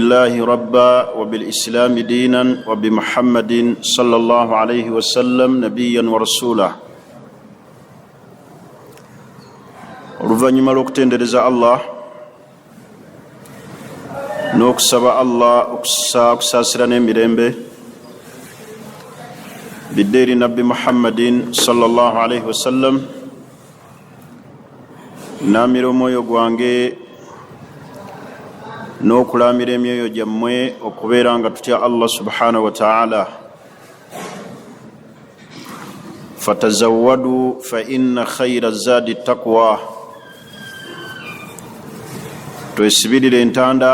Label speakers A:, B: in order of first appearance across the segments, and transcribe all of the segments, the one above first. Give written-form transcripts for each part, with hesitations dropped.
A: بالله ربا وبالإسلام دينا وبمحمد صلى الله عليه وسلم نبيا ورسولا. Oluvannyuma lw'okutendereza Allah n'okusaba Allah okusaasira n'emirembe bidde eri Nabbi Muhammadin sallallahu alaihi wasallam, naamira omwoyo gwange n'okulaamira emyoyo gyammwe okubeera nga tutya Allah subhanahu wa ta'ala. Fatazawwadu fa inna khayra zadi taqwa, twesibirire entanda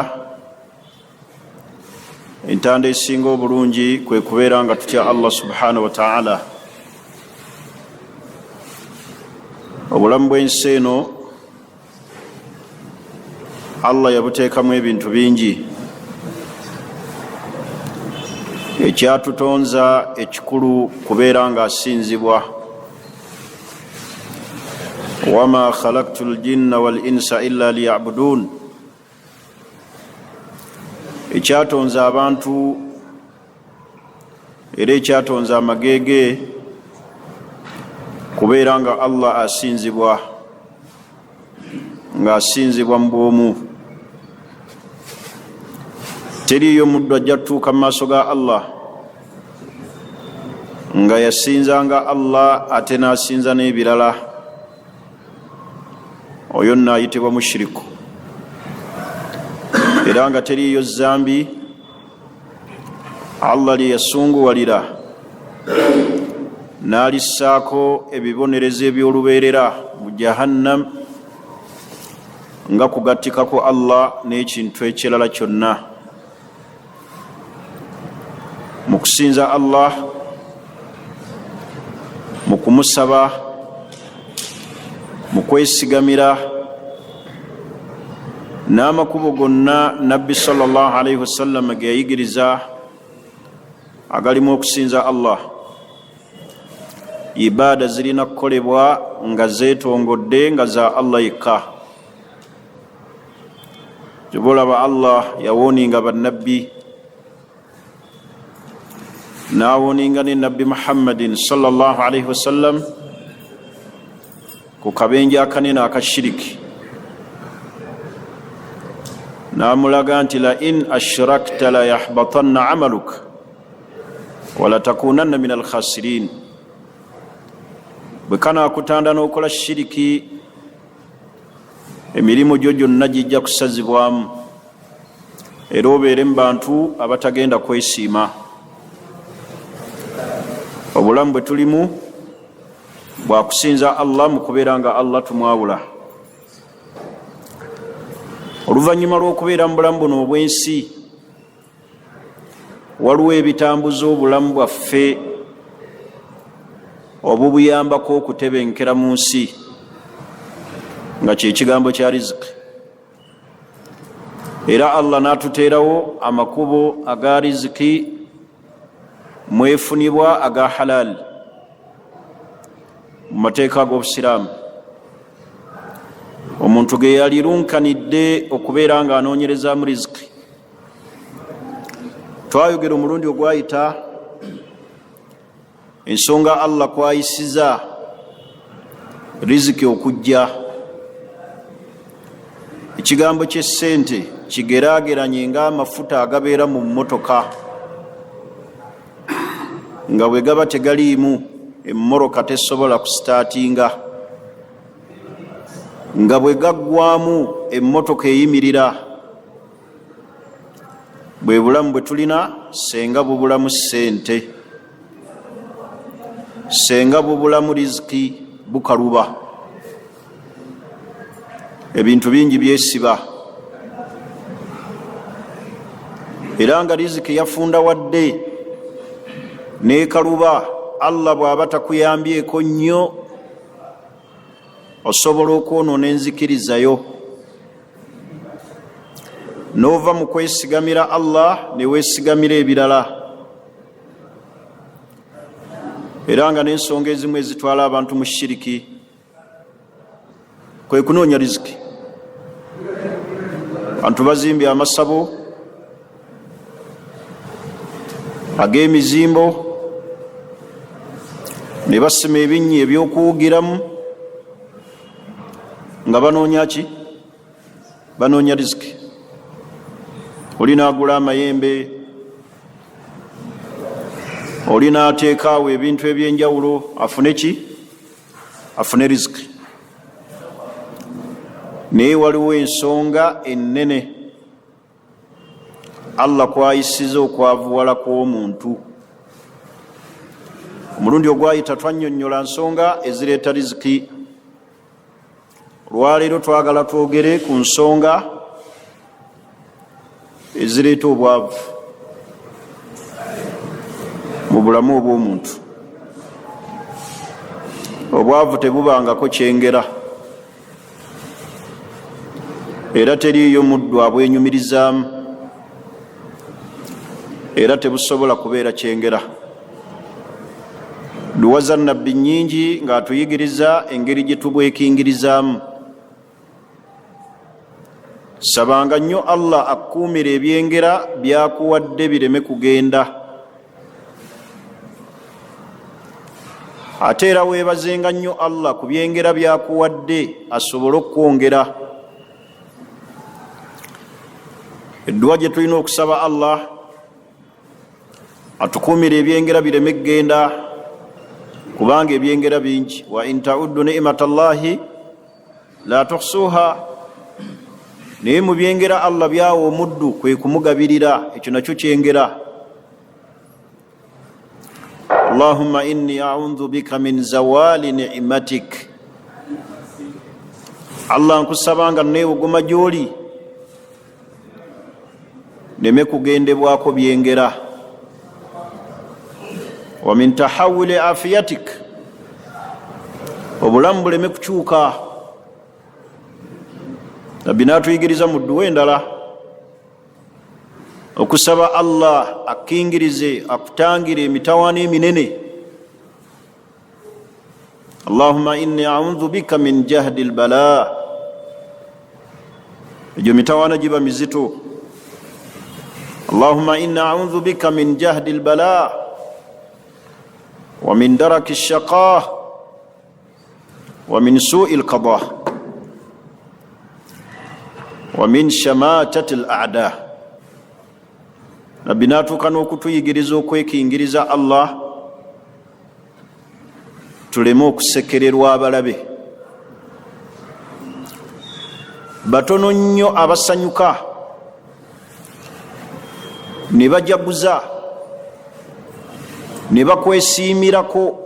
A: esinga obulungi kwe kubeera nga tutya Allah subhanahu wa ta'ala. Obulamu bw'ensi eno Allah yabuteekamu ebintu bingi. Ekyatutonza ekikulu kubeera nga asinzibwa. Wama khalaqtu ljinna wal insa illa liya'budun. Ekyatonza abantu era ekyatonza amagege kubeera nga Allah asinzibwa, nga asinzibwa mu bwomu. Teriyo muddu ajja tutuuka mu maaso ga Allah nga yasinzanga Allah ate n'asinza n'ebirala, oyo nno ayitibwa mushiriku. Era nga teriyo zambi Allah lye yasunguwalira n'alissaako ebibonerezo eby'olubeerera mu jahannam nga kugattikako Allah n'ekintu ekirala kyonna. Mu kusinza Allah, mu kumusaba, mu kwesigamira n'amakubo gonna Nabbi sallallahu alaihi wasallam ge yayigiriza agalimu okusinza Allah, ibaada zirina kukolebwa nga zeetongodde nga za Allah yekka. Tubolaba Allah yawooninga bannabbi, n'awooninga ne Nabbi Muhammadin sallallahu alaihi wasallam ku kabenje akanene akashiriki, n'amulaga nti la in ashrakta la yahbatanna amaluka wala takunanna min alkhasirin. Bwe kanaakutanda n'okola shiriki, emirimu gyo gyonna gijja kusazibwamu era obeere mu bantu abatagenda kwesiima. Obulamu bwe tulimu bwa kusinza Allah mu kubeera nga Allah tumwawula. Oluvannyuma lw'okubeera mu bulamu buno obw'ensi, waliwo ebitambuza obulamu bwaffe obubuyambako okutebenkera mu nsi, nga kye kigambo kya riziki. Era Allah n'atuteerawo amakubo aga riziki mwefunibwa aga halal mu mateeka g'Obusiraamu. Omuntu ge yalirunkanidde okubeera nga anoonyerezaamu riziki. Twayogera omulundi ogwayita ensonga Allah kwayisiza riziki okujja. Ekigambo ky'essente kigeraageranye ng'amafuta agabeera mu mmotoka, nga bwe gaba tegaliimu emmoroka tesobola kusitaatinga, nga bwe gaggwamu emmotoka eyimirira. Bwe bulamu bwe tulina senga bubulamu ssente, senga bubulamu riziki bukaluba. Ebintu bingi byesiba, era nga riziki yafunda wadde n'ekaluba, Allah bw'aba takuyambyeko nnyo osobola okwonoona enzikirizayo, n'ova mu kwesigamira Allah ne weesigamira ebirala. Era nga n'ensonga ezimu ezitwala abantu mu shiriki kwe kunoonya riziki. Abantu bazimbye amasabo ag'emizimbo, ne basima ebinnya ebyokuwugiramu nga banoonya ki? Banoonya riziki. Oli naagula amayembe, oli naateekaawo ebintu ebyenjawulo, afune ki? Afune riziki. Naye waliwo ensonga ennene Allah kwayisiza okwavuwala kw'omuntu. Omulundi ogwayita twannyonnyola nsonga ezireeta riziki. Olwaleero twagala twogere ku nsonga ezireeta obwavu mu bulamu obw'omuntu. Obwavu tebubangako kyengera, era teriiyo muddu abwenyumirizaamu, era tebusobola kubeera kyengera. Dduwa za nnabbi nnyingi ng'atuyigiriza engeri gye tubwekingirizaamu. Sabanga nnyo Allah akkuumira ebyengera byakuwadde bireme kugenda. Ate era weebazenga nnyo Allah ku byengera byakuwadde asobole okwongera. Edduwa gye tulina okusaba Allah atukuumira ebyengera bireme kugenda, kubanga ebyengera bingi. Wa in ta'uddu ni'matallahi la tuhsuha. Naye mu byengera Allah byawa omuddu kwe kumugabirira, ekyo nakyo kyengera. Allahumma inni a'udhu bika min zawali ni'matik. Allah nkusabanga neewogoma gy'oli neme kugendebwako byengera. Wa min tahawuli afiyatik. Obulamu buleme kukyuka. Nabbi n'atuyigiriza mu dduwa endala okusaba Allah akkingirize akutangire emitawaana eminene. Allahumma inni a'udhu bika min jahdi al-bala. Egyo mitawaana giba mizito. Allahumma inni a'udhu bika min jahdi al-bala wa min daraki ash-shaqa wa min su'i al-qada wa min shamatati al-a'da. Nabbi n'atuuka n'okutuyigiriza okwekingiriza Allah tuleme okusekererwa abalabe. Batono nnyo abasanyuka ne bajaguza ne bakwesiimirako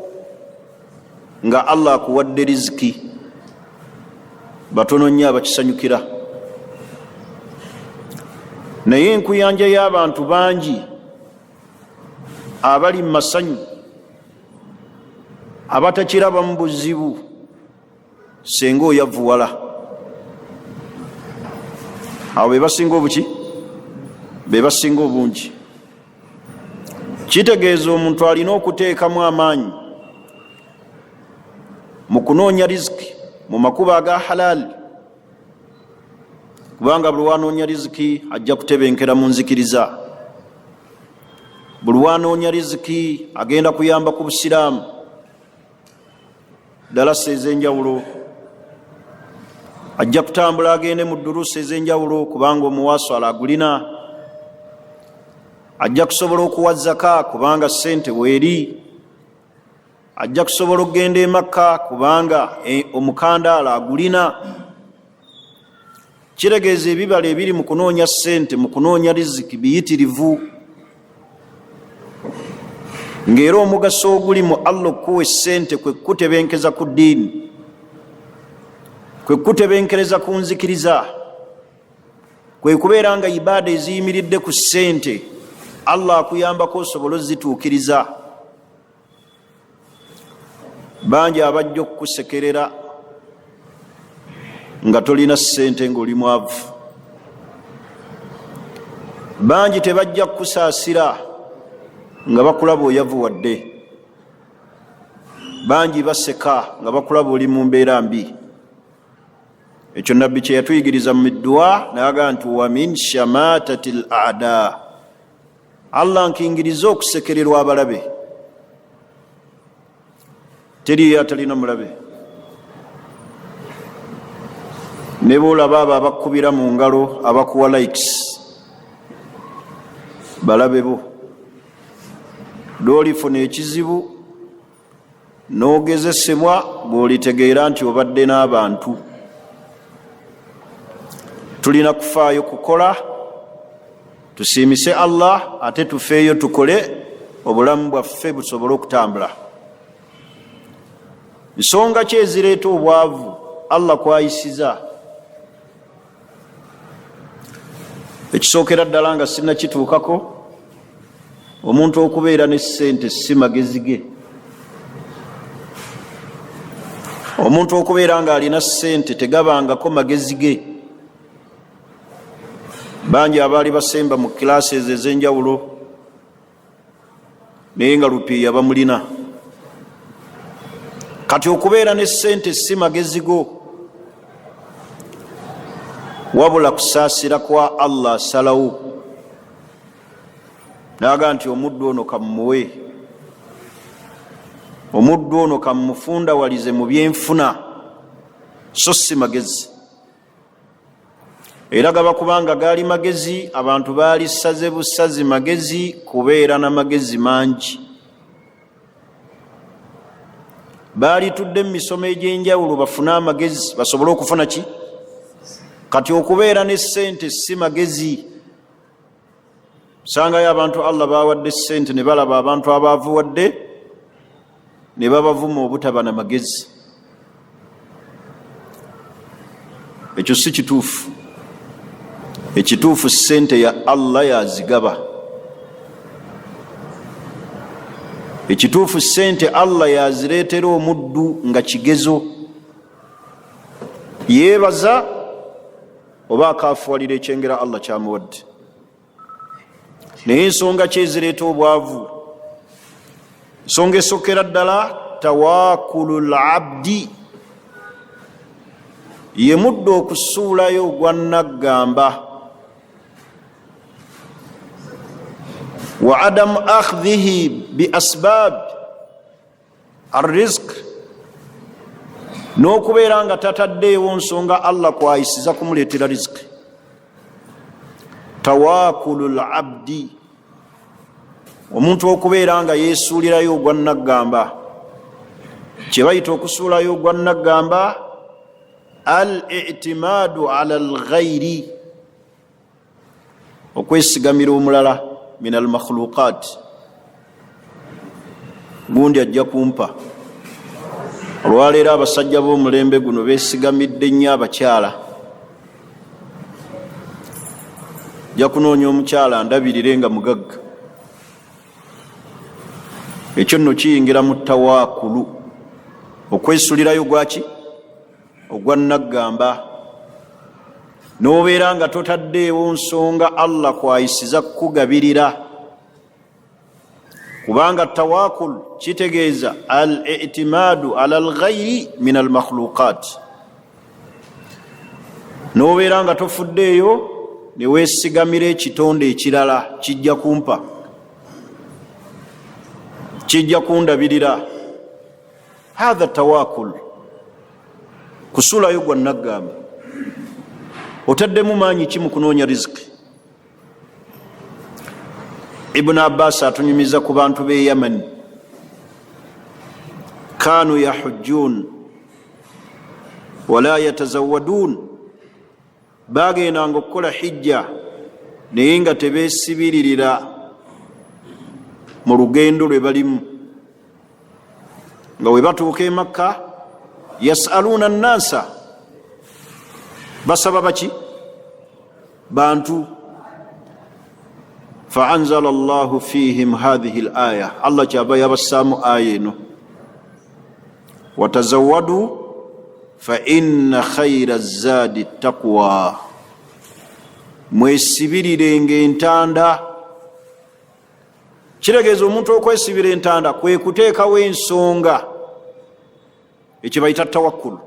A: nga Allah akuwadde riziki. Batono nnyo abakisanyukira. Naye enkuyanja y'abantu bangi abali mu masanyu abatakiraba mu buzibu senga oyavuwala. Abo be basinga obuki? Be basinga obungi. Kitegeeza omuntu alina okuteekamu amaanyi mu kunoonya riziki mu makubo aga halali, kubanga buli wanoonya riziki ajja kutebenkera mu nzikiriza. Buli wanoonya riziki agenda kuyamba ku busiraamu, dalasa ez'enjawulo, ajja kutambula agende mu duruusi ez'enjawulo kubanga omuwaaswala agulina, ajja kusobola okuwa zaka kubanga ssente weeri, ajja kusobola okugenda e Makka kubanga omukandaala agulina. Kiregeeza ebibala ebiri mu kunoonya ssente, mu kunoonya riziki biyitirivu, ng'era omugaso oguli mu Allah okuwa essente kwe kutebenkeza ku ddiini, kwe kutebenkereza ku nzikiriza, kwe kubeera nga ibaada eziyimiridde ku ssente Allah akuyambako osobole ozituukiriza. Bangi abajja okukusekerera nga tolina ssente ng'oli mwavu. Bangi tebajja kukusaasira nga bakulaba oyavuwadde. Bangi baseka nga bakulaba oli mu mbeera mbi. Ekyo Nabbi kye yatuyigiriza mu dduwa n'aga nti wa min shamatati al-a'da. Allah nkingiriza okusekererwa abalabe. Teri atalina mulabe. Ne bw'olaba abo abakubira mu ngalo abakuwa likes balabe bo. Lw'olifuna ekizibu n'ogezesebwa bw'olitegeera nti obadde n'abantu. Tulina kufaayo kukola tusiimise Allah ate tufeeyo tukole obulamu bwaffe busobole okutambula. Nsonga ki ezireeta obwavu Allah kwayisiza? Ekisookera ddala nga sinnakituukako, omuntu okubeera ne ssente si magezi ge. Omuntu okubeera nga alina ssente tegabangako magezi ge. Bangi abaali basemba mu kilaasi ezo ez'enjawulo naye nga lupiiya bamulina. Kati okubeera ne ssente si magezi go, wabula kusaasira kwa Allah asalawo naga nti omuddu ono kamumuwe, omuddu ono kamufundawalize mu byenfuna, so si magezi. Era gaba kubanga gaali magezi, abantu baali saze busazi magezi kubeera na magezi mangi. Baali tudde mu misomo egy'enjawulo bafune amagezi basobole okufuna ki? Kati okubeera ne ssente si magezi. Sangayo abantu Allah bawadde ssente ne balaba abantu abaavuwadde ne babavuma obutaba na magezi. Ekyo si kituufu. Ekituufu ssente ya Allah yazigaba. Ekituufu ssente Allah yazireetera omuddu nga kigezo. Yeebaza oba akaafuwalira ekyengera Allah kyamuwadde. Naye ensonga ki ezireeta obwavu? Ensonga esookera ddala tawaakulul abdi, ye muddu okusuulayo ogwa naggamba. Wa adamu akhdhihi bi asbab arrizq, n'okubeera nga tataddeewo nsonga Allah kwayisiza kumuleetera riziki. Tawaakulul abdi, omuntu okubeera nga yeesuulirayo ogwa naggamba. Kye bayita okusuulayo ogwa naggamba al-i'timaadu ala al-ghayri, okwesigamira omulala min al-makhluqat. Gundi ajja kumpa. Olwaleero abasajja b'omulembe guno beesigamidde nnyo abakyala. Jja kunoonya omukyala ndabirire nga mugagga. Ekyo nno kiyingira mu tawaakulu, okwesulirayo gwaki? Ogwa naggamba. N'obeera nga totaddeewo nsonga Allah kwayisiza kukugabirira. Kubanga tawaakul kitegeeza al-i'timaadu ala al-ghayri min al-makhluqat. N'obeera nga tofuddeeyo ne weesigamira ekitonde ekirala, kijja kumpa, kijja kundabirira. Hatha tawaakul, kusulayo gwa naggamba. Otaddemu maanyi ki mu kunoonya riziki? Ibn Abbas atunyumiza ku bantu b'e Yaman. Kanu yahujjun wala yatazawadun, bagendanga okukola hijja naye nga tebeesibiririra mu lugendo lwe balimu. Nga we batuuka e Makka, yasaluuna nnasa, basaba baki? Bantu. Faanzala Allahu fihim hadhihi al-aya, Allah kyaba yabassaamu aya eno, watazawadu fa inna khayra zadi taqwa, mwesibirirenga entanda. Kitegeeza omuntu okwesibira entanda kwe kuteekawo ensonga, ekyo bayita tawakkulu.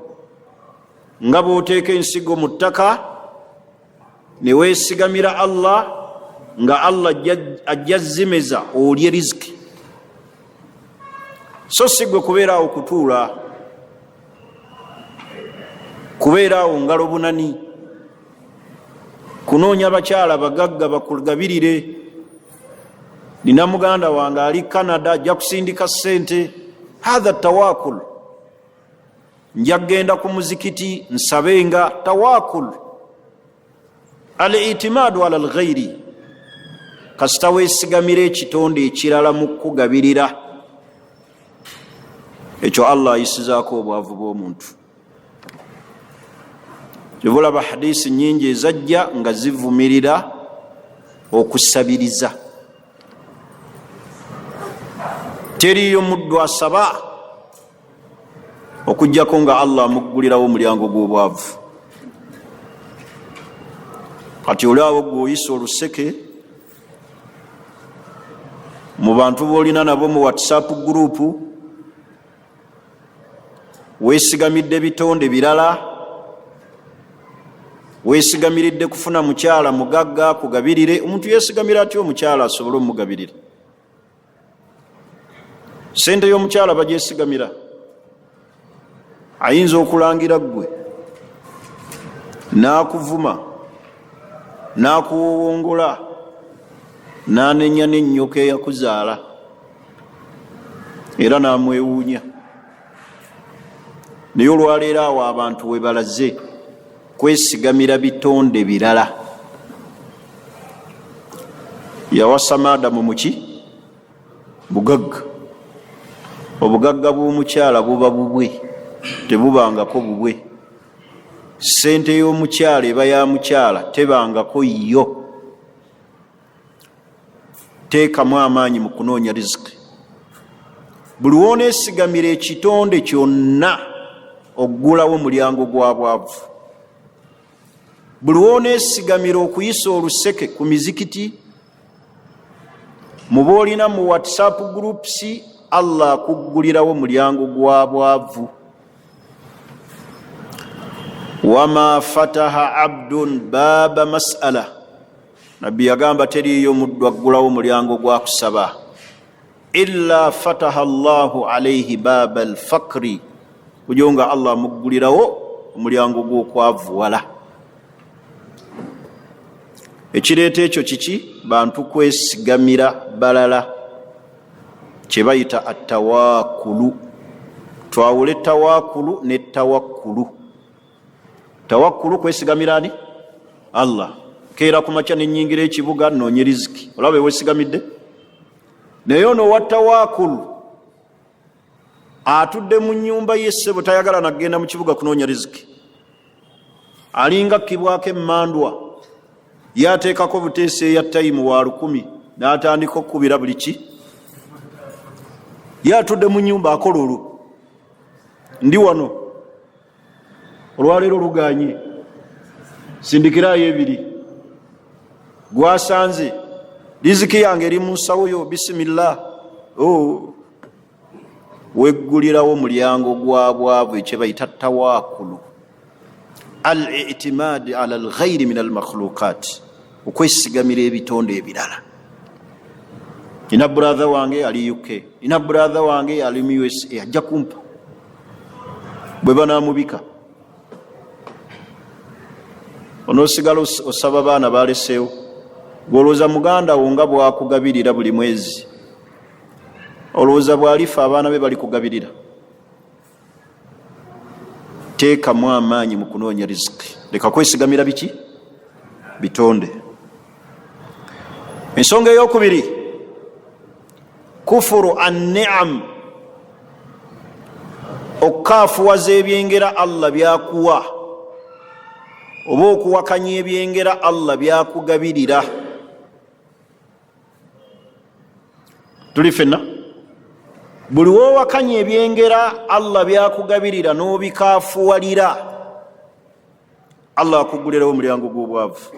A: Nga bw'oteeka ensigo mu ttaka ne weesigamira Allah nga Allah ajja zimeza olye riziki, so si gwe kubeeraawo kutuula, kubeeraawo ngalo bunani, kunoonya bakyala bagagga bakugabirire. Nina muganda wange ali Canada ajja kusindika ssente, hatha tawakul. Nja kgenda ku muzikiti nsabenga, tawakul. Al-itimaadu ala al-ghairi, kasita weesigamira ekitonde ekirala mu kugabirira, ekyo Allah ayisizaako obwavu bw'omuntu. Kyebulaba hadisi nyingi ezajja nga zivumirira okusabiriza. Teriyo muddu asaba okujjako nga Allah amuggulirawo omulyango gw'obwavu. Kati olyawo gw'oyisa oluseke mu bantu b'olina nabo mu WhatsApp group, weesigamidde bitonde birala, weesigamiridde kufuna mukyala mugagga kugabirire. Omuntu yeesigamira atya omukyala asobole omugabirira? Sente y'omukyala bagyesigamira. Ayinza okulangira ggwe n'akuvuma n'akuwongola n'anenya n'ennyoka eyakuzaala era n'amwewuunya. Naye olwaleero awo abantu we balaze kwesigamira bitonde birala. Yawasa Adamu muki? Bugagga. Obugagga bw'omukyala buba bubwe, tebubangako bubwe. Sente y'omukyala eba ya mukyala, tebangako yo. Teekamu amaanyi mu kunoonya riziki. Buli w'oneesigamira ekitonde kyonna oggulawo mulyango gwa bwavu. Buli w'oneesigamira okuyisa oluseke ku mizikiti, mu boolina mu WhatsApp groups, Allah akuggulirawo mulyango gwa bwavu. Wama fataha abdun baba mas'ala, Nabbi yagamba teriyo muddu aggulawo mulyango gwa kusaba, illa fataha Allahu alayhi baba al-fakri, kujonga Allah muggulirawo omulyango gw'okwavuwala. Ekireeta ekyo kiki? Bantu kwesigamira balala, kye bayita attawakulu. Twawule tawakulu ne tawakkulu. Tawakkulu kwesigamira ani? Allah. Keera ku makya ne nnyingira ekibuga nnoonye riziki, olaba weesigamidde. Naye ono wa tawakulu atudde mu nnyumba ye ssebo, tayagala nagenda mu kibuga kunoonya riziki. Alinga kkibwako emmandwa, yateekako buteesi eya tayimu wa 10 n'atandika okkubira buli ki. Yatudde mu nnyumba akola olwo. Ndi wano olwaleero luganye, sindikirayo ebiri, gwasanze riziki yange eri mu nsawo yo, bisimillah. Weggulirawo mulyango gwa bwavu, ekye bayita tawakulu. Al-i'timaad ala al-ghayri min al-makhluqat, okwesigamira ebitonde ebirala. Ina brother wange ali UK, ina brother wange ali mu USA, ajja kumpa bwe banaamubika. Onoosigala osaba baana baleseewo, gwolowooza muganda wo nga bwakugabirira buli mwezi, olowooza bwalifa abaana be bali kugabirira? Teekamu amaanyi mu kunoonya riziki, leka kwesigamira biki? Bitonde. Ensonga ey'okubiri, kufuru an-ni'am, okukaafuwaza ebyengera Allah byakuwa, oba okuwakanya ebyengera Allah byakugabirira. Tuli fenna? Buli woowakanya ebyengera Allah byakugabirira n'obikaafuwalira, Allah akuggulirawo omulyango gw'obwavu.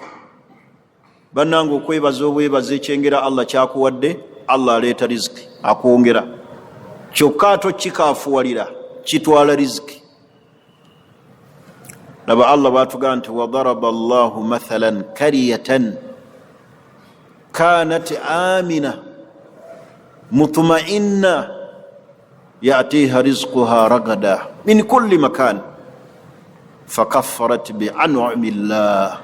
A: Bannange, okwebaza obwebaza ekyengera Allah kyakuwadde, Allah aleeta riziki akwongera. Kyokka tokikaafuwalira, kitwala riziki. Laba Allah bw'atugamba nti wadaraba Allahu mathalan kariyatan kanat amina mutma'inna ya'tiha rizquha ragada min kulli makan fakaffarat bi'an'ami llah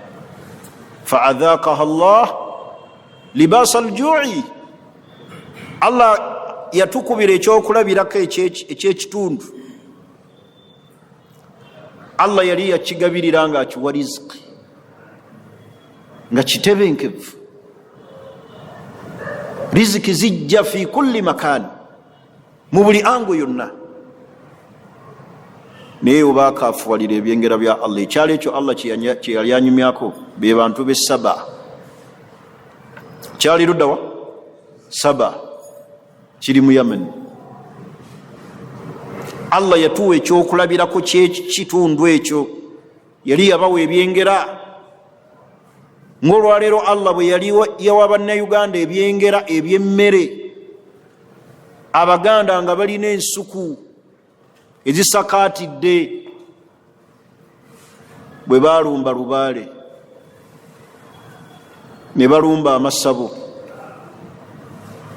A: fa'adhaqaha Allah libasa al-ju'i. Allah yatukubira ekyokulabirako ekyekitundu. Allah yali yakigabirira nga akiwa riziki nga kitebenkevu. Riziki zijja fi kulli makan, mu buli ango yonna. Naye oba akafuwalira ebyengera bya Allah, ekyalo ekyo Allah kye yali anyumyako be bantu be Saba. Kyali luddawa? Saba, kiri mu Yemen. Allah yatuwa ekyokulabirako kyekitundu ekyo, yali yabawa ebyengera. Ng'olwaleero Allah bwe yali yawa bannayuganda ebyengera eby'emmere, Abaganda nga balina ensuku ezisakaatidde, bwe baalumba lubaale ne balumba amasabo,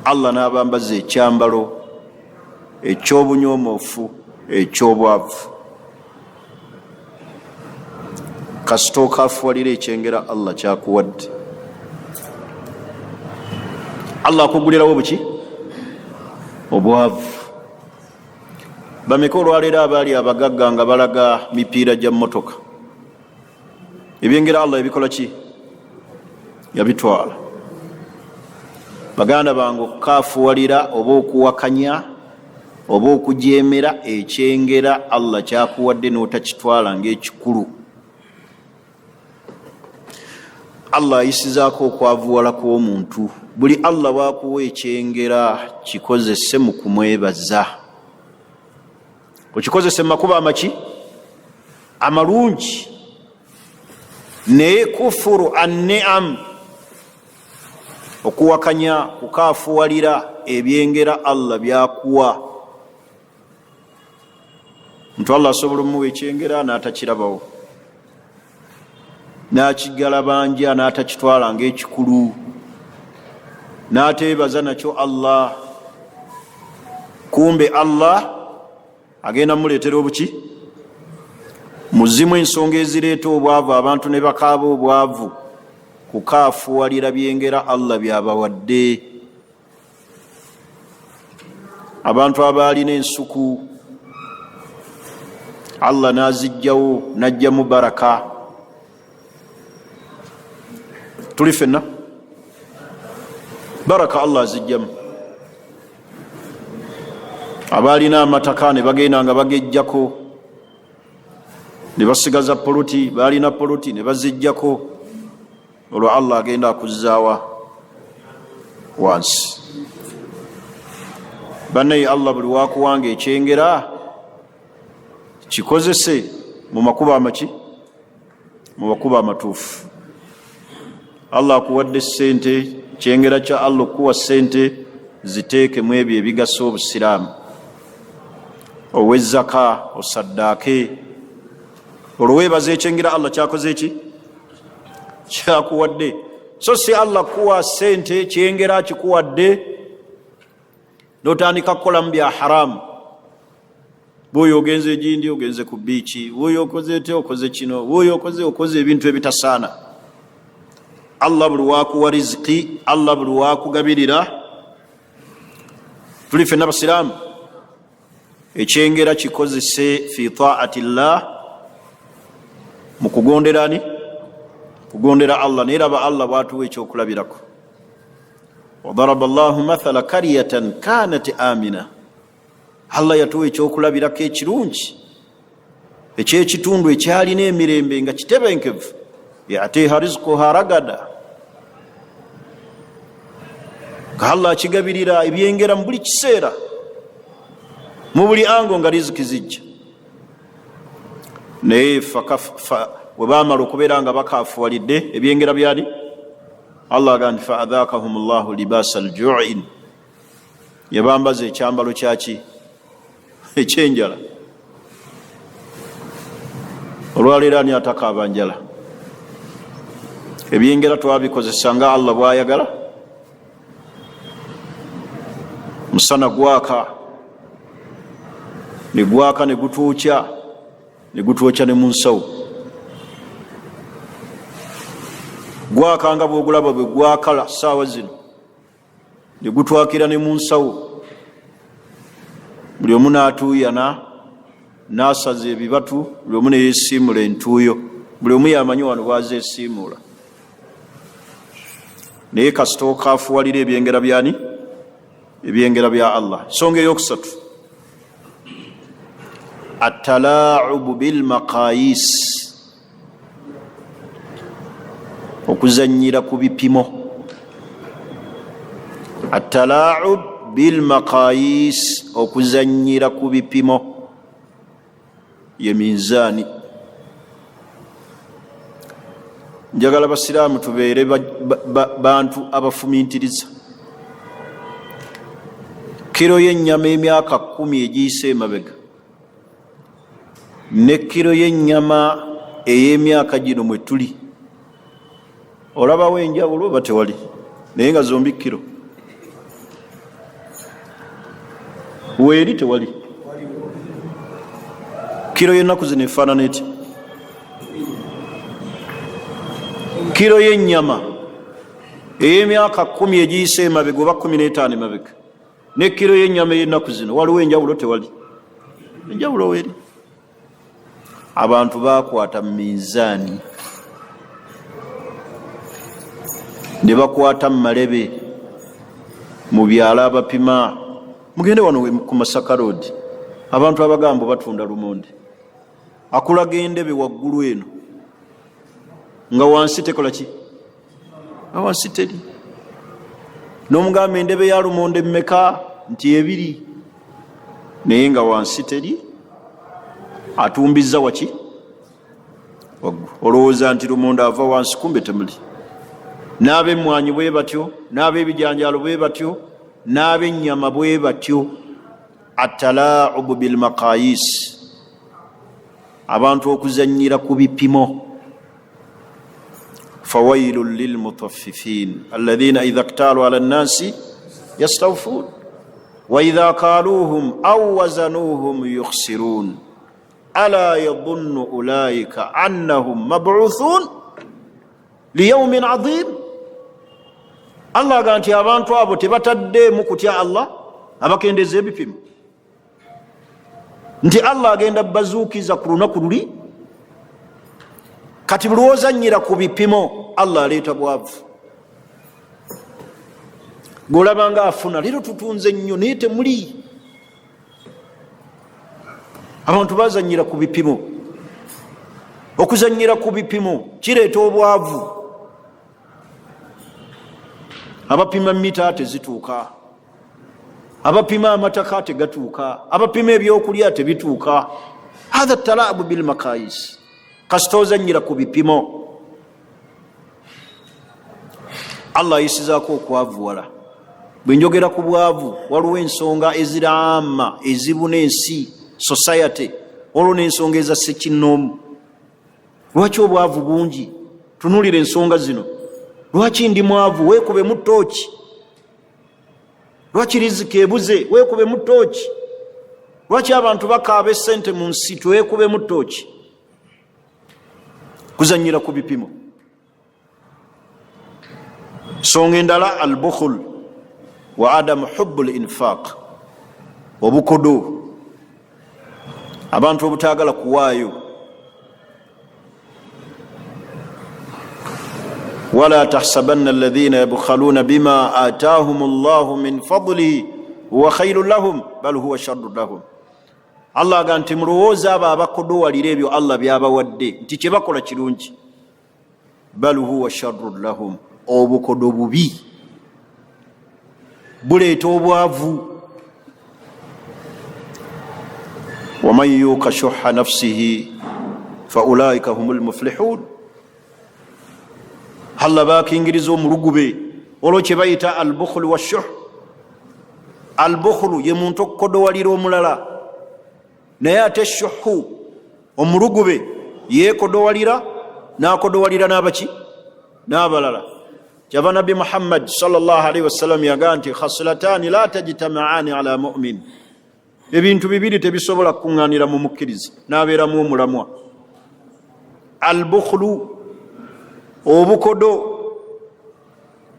A: Allah n'abambaza ekyambalo eky'obunyoomoofu eky'obwavu. Kasita okafuwalira ekyengera Allah kyakuwadde. Allah akugulirawo buki? Obwavu. Bameka olwaleero abaali abagagga nga balaga mipiira gya mmotoka, ebyengera Allah ebikola ki? Yabitwala. Baganda bange okukafuwalira oba okuwakanya oba okujeemera ekyengera Allah kyakuwadde n'otakitwala ng'ekikulu. Allah ayisizaako okwavuwala kw'omuntu. Buli Allah bw'akuwa ekyengera kikozese mu kumwebaza. Okikozese mu makubo amaki? Amalungi. Naye kufuru an-ni'am, okuwakanya, kukaafuwalira ebyengera Allah byakuwa. Muntu Allah asobola omuwa ekyengera n'atakirabawo, n'akigalabanja n'atakitwala ng'ekikulu, n'ateebaza nakyo Allah. Kumbe Allah agenda muleetera obuki? Muzimu ensonga ezireeta obwavu, abantu ne bakaaba obwavu. Kukaafuwalira byengera Allah byabawadde. Abantu abaalina ensuku Allah n'azijjawo, n'ajjamu baraka. Tuli fenna baraka Allah azijjamu. Abaalina amataka ne bagenda nga bagejjako, ne basigaza poloti, baalina poloti ne bazijjako, olwo Allah agenda akuzzaawa wansi. Bannaye Allah buli wakuwanga ekyengera kikozese mu makubo amaki? Mu makubo amatuufu. Allah akuwadde ssente, kyengera kya Allah okuwa ssente ziteeke mu ebyo ebigasa obusiraamu. Owe zaka, osaddaake, olwo weebaza ekyengera Allah kyakoze ki? Kyakuwadde. So si Allah kuwa ssente kyengera kikuwadde n'otandika kukola mu bya haramu. Bw'oyo ogenze egindi, ogenze ku biiki, bw'oyo okoze ete, okoze kino, bw'oyo okoze ebintu ebitasaana. Allah buli wakuwa riziki, Allah buli wakugabirira. Tuli fenna basiraamu, ekyengera kikozese fi ta'atillah, mu kugondera ani? Kugondera Allah. Naye raba Allah bw'atuwa ekyokulabirako. Wadaraba Allahu mathala karyatan kanat amina. Allah yatuwa ekyokulabirako ekirungi, ekyekitundu ekyalina emirembe nga kitebenkevu. Ya'tiha rizquha ragada. Allah akigabirira ebyengera mu buli kiseera, mu buli ango nga riziki zijja. Naye bwe baamala okubeera nga bakaafuwalidde ebyengera byali, Allah agamba fa'adhakahum Allahu libasa al-ju'in. Yabambaza ekyambalo kyaki? Ekyenjala. Olwaleero ani atakaaba njala? Ebyengera twabikozesa nga Allah bw'ayagala, musana gwaka ne gwaka ne gutuukya ne munsawo gwaka nga bwogulaba bwe gwakala saawa zino ne gutwakira ne munsawo buli omu n'atuuyana n'asaza ebibatu buli omu neyesiimula entuuyo buli omu yamanyi wano bwazeesiimuula naye kasita okaafuwalira ebyengera byani ebyengera bya Allah. Ensonga eyokusatu atalaubu bilmaqayis okuzanyira ku bipimo. Atalaub bilmaqayis okuzanyira ku bipimo ye minzaani. Njagala basiraamu tubeere bantu abafumintiriza. Kiro y'ennyama emyaka 10 egiyise emabega ne kiro y'ennyama ey'emyaka gino mwe tuli, olabawo enjawulo oba tewali? Naye nga zombi kiro weeri tewali. Kiro y'ennaku zino efaanana eti? Kiro y'ennyama ey'emyaka 10 egiyise emabega oba 15 emabega ne kiro y'ennyama ey'ennaku zino, waliwo enjawulo tewali? Enjawulo weeri. Abantu bakwata mu minzaani ne bakwata mu malebe mu byalo abapima. Mugende wano ku Masaka Road, abantu abagambo batunda lumonde, akulaga endebe waggulu eno nga wansi tekola ki? Nga wansi teri. N'omugamba endebe ya lumonde mmeka? Nti 2, naye nga wansi teri. Atumbiza waki? Waggulu. Olowooza nti lumonde ava wansi, kumbe temuli. N'ab'emmwanyi bwe batyo, n'ab'ebijanjaalo bwe batyo, n'ab'ennyama bwe batyo. Atalaubu bilmaqayis, abantu okuzanyira ku bipimo. Fawailun lilmutaffifin alladhina idha iktalu ala nnasi yastawfun wa idha kaluhum aw wazanuhum yukhsirun ala yadhunnu ulaika annahum mab'uthun liyawmin adhim. Allah aga nti abantu abo tebataddeemu kutya Allah, abakendeza ebipimo nti Allah agenda bazuukiza ku lunaku luli. Kati bulowozanyira ku bipimo, Allah aleeta bwavu. Golabanga afuna leero tutunze nnyo naye temuli. Abantu bazanyira ku bipimo. Okuzanyira ku bipimo kireeta obwavu. Abapima mita tezituuka, abapima amataka tegatuuka, abapima ebyokulya tebituuka. Hadha talaabu bilmaqayis, kasita ozanyira ku bipimo. Allah ayisizaako okwavuwala. Bwe njogera ku bwavu, waliwo ensonga eziraama ezibuna ensi, society, olwo n'ensonga eza ssekinnoomu. Lwaki obwavu bungi? Tunuulira ensonga zino. Lwaki ndi mwavu? Weekube mu ttooki. Lwaki riziki ebuze? Weekube mu ttooki. Lwaki abantu bakaaba essente mu nsi? Weekube mu ttooki. Kuzanyira ku bipimo. Songa endala albukhul wa adamu hubbul infaq, obukodo, abantu obutaagala kuwaayo. Wala tahsabanna alladhina yabkhaluna bima ataahum Allahu min fadlihi huwa khayrun lahum bal huwa sharrun lahum. Allah aga nti mulowooza abo abakodowalira ebyo Allah byabawadde nti kye bakola kirungi. Bal huwa sharrun lahum, obukodo bubi, buleeta obwavu. Waman yuqa shuhha nafsihi fa ulaika humul muflihun. Allah bakingiriza omulugube, olwo kye bayita albukhulu washuh. Albukhulu ye muntu okukodowalira omulala, naye ate shuhu omulugube yeekodowalira n'akodowalira n'abaki? N'abalala. kyava nabbi Muhammad sallallahu alaihi wasallam yagaa nti khaslatani la tajtami'ani ala mu'min, ebintu bibiri tebisobola kuŋŋaanira mu mukkiriza n'abeeramu omulamwa: albukhlu, obukodo,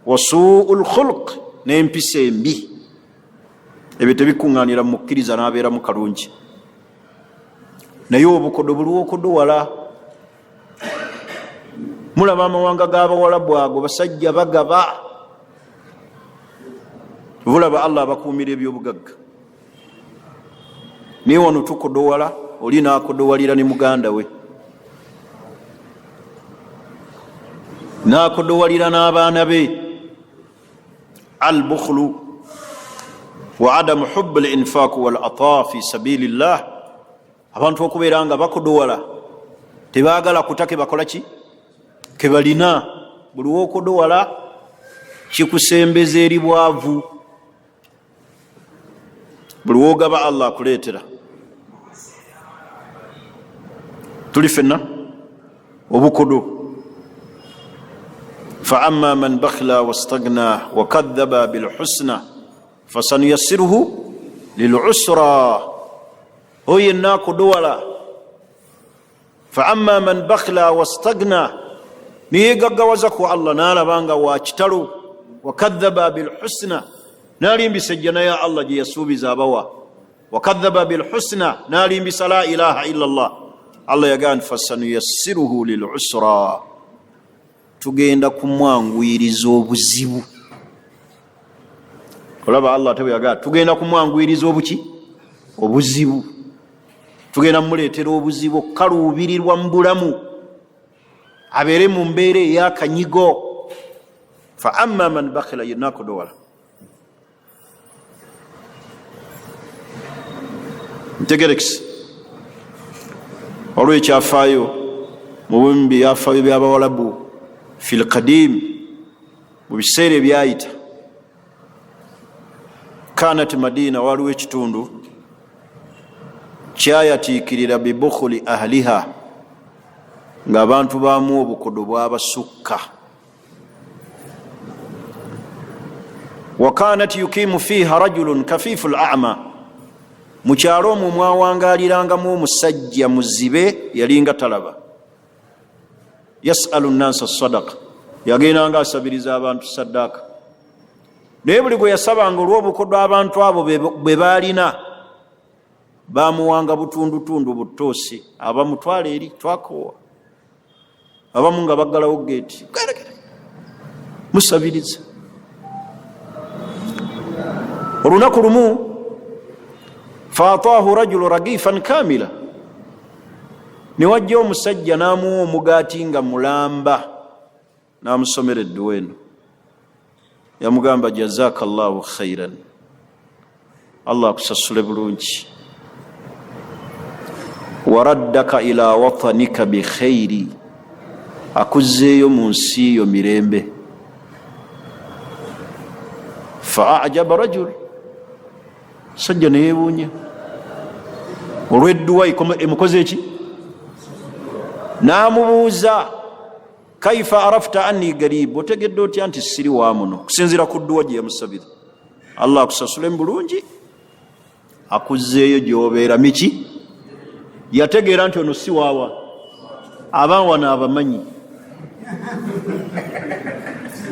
A: wa su'ul khuluq, n'empisa embi. Ebyo tebikuŋŋaanira mu mukkiriza n'abeeramu kalungi. Naye obukodo buliwo okudowala. Mulaba amawanga g'Abawalabu ago, basajja bagaba. Bulaba Allah abakuumira ebyobugagga. Naye wano tukodowala, oli n'akodowalira ne muganda we, n'akodowalira n'abaana be. Al-bukhlu wa adamu hubb al-infaq wal ataa fi sabilillah. Abantu okubeera nga bakodowala, tebaagala kutake bakola ki? Kebalina. Buli wokodowala kikusembeza eri bwavu. Buli wogaba Allah akuleetera. Tuli fenna obukodo. Fa amma man bakhla wastagna wa kadhaba bil husna fasanuyassiruhu lil usra. Oye nakodowala. Fa amma man bakhla wastagna, niyegaggawaza ku Allah n'alabanga wa kitalo, wa kadhaba bil husna, n'alimbisa ejjana ya Allah gye yasuubiza abawa, wa kadhaba bil husna, n'alimbisa la ilaha illa Allah. Allah yagaa nti fasanuyassiruhu lil usra, tugenda kumwanguyiriza obuzibu. Olaba Allah ate bwe yagaa tugenda kumwanguyiriza obuki? Obuzibu. Tugenda muleetera obuzibu okukaluubirirwa mu bulamu, abeere mu mbeera ey'akanyigo. Fa amma man bakhila, yenna akodowala. Ntegerekisi olw'ekyafaayo mu bumi byafaayo by'Abawalabu fil qadim, mu biseera ebyayita. Kanat Madina, waliwo ekitundu kyayatiikirira bibukhuli ahliha, ng'abantu baamu obukodo bwabasukka. Wa kanat yukimu fiha rajulun kafifu al-a'ma, mu kyalo omwo mwawangaalirangamu omusajja muzibe yalinga talaba. Yasalu nnasa sadaqa, yagendanga asabiriza abantu saddaaka. Naye buli gwe yasabanga olw'obukodo abantu abo bwe baalina, baamuwanga butundutundu butoosi, abamutwala eri twakoowa, abamu nga baggalawo geeti, musabiriza. Olunaku lumu faataahu rajulu ragifan kamila, ne wajja omusajja n'amuwa omugaati nga mulamba, n'amusomera edduwa eno. Yamugamba jazaka Allahu khairan, Allah akusasule bulungi. Waraddaka ila watanika bi khairi, akuzzeeyo mu nsi yo mirembe. Fa ajaba rajul, sajja ne yeewuunya olw'edduwa emukoze eki. N'amubuuza, kaifa arafta anni garib, otegedde otya nti siri wa muno? Kusinziira ku dduwa gye yamusabira. Allah akusasule mu bulungi, akuzzeeyo gy'obeera miki. Yategeera nti ono si waawa, abawano abamanyi.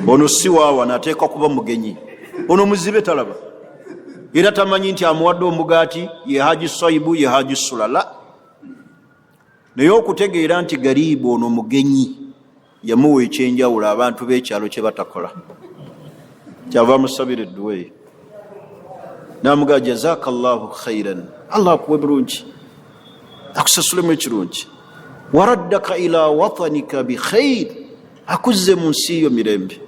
A: Ono si waawa, nateekwa kuba mugenyi. Ono muzibe talaba, era tamanyi nti amuwadde omugaati ye Haji Saibu, ye Haji Sulala. Naye okutegeera nti garibu, ono mugenyi, yamuwa ekyenjawulo abantu b'ekyalo kye batakola. Kyava musabira edduwa eyo, n'amugamba jazaka Allahu khairan, Allah akuwe bulungi, akusasulemu ekirungi. Waraddaka ila watanika bi khair, akuzze mu nsi yo mirembe.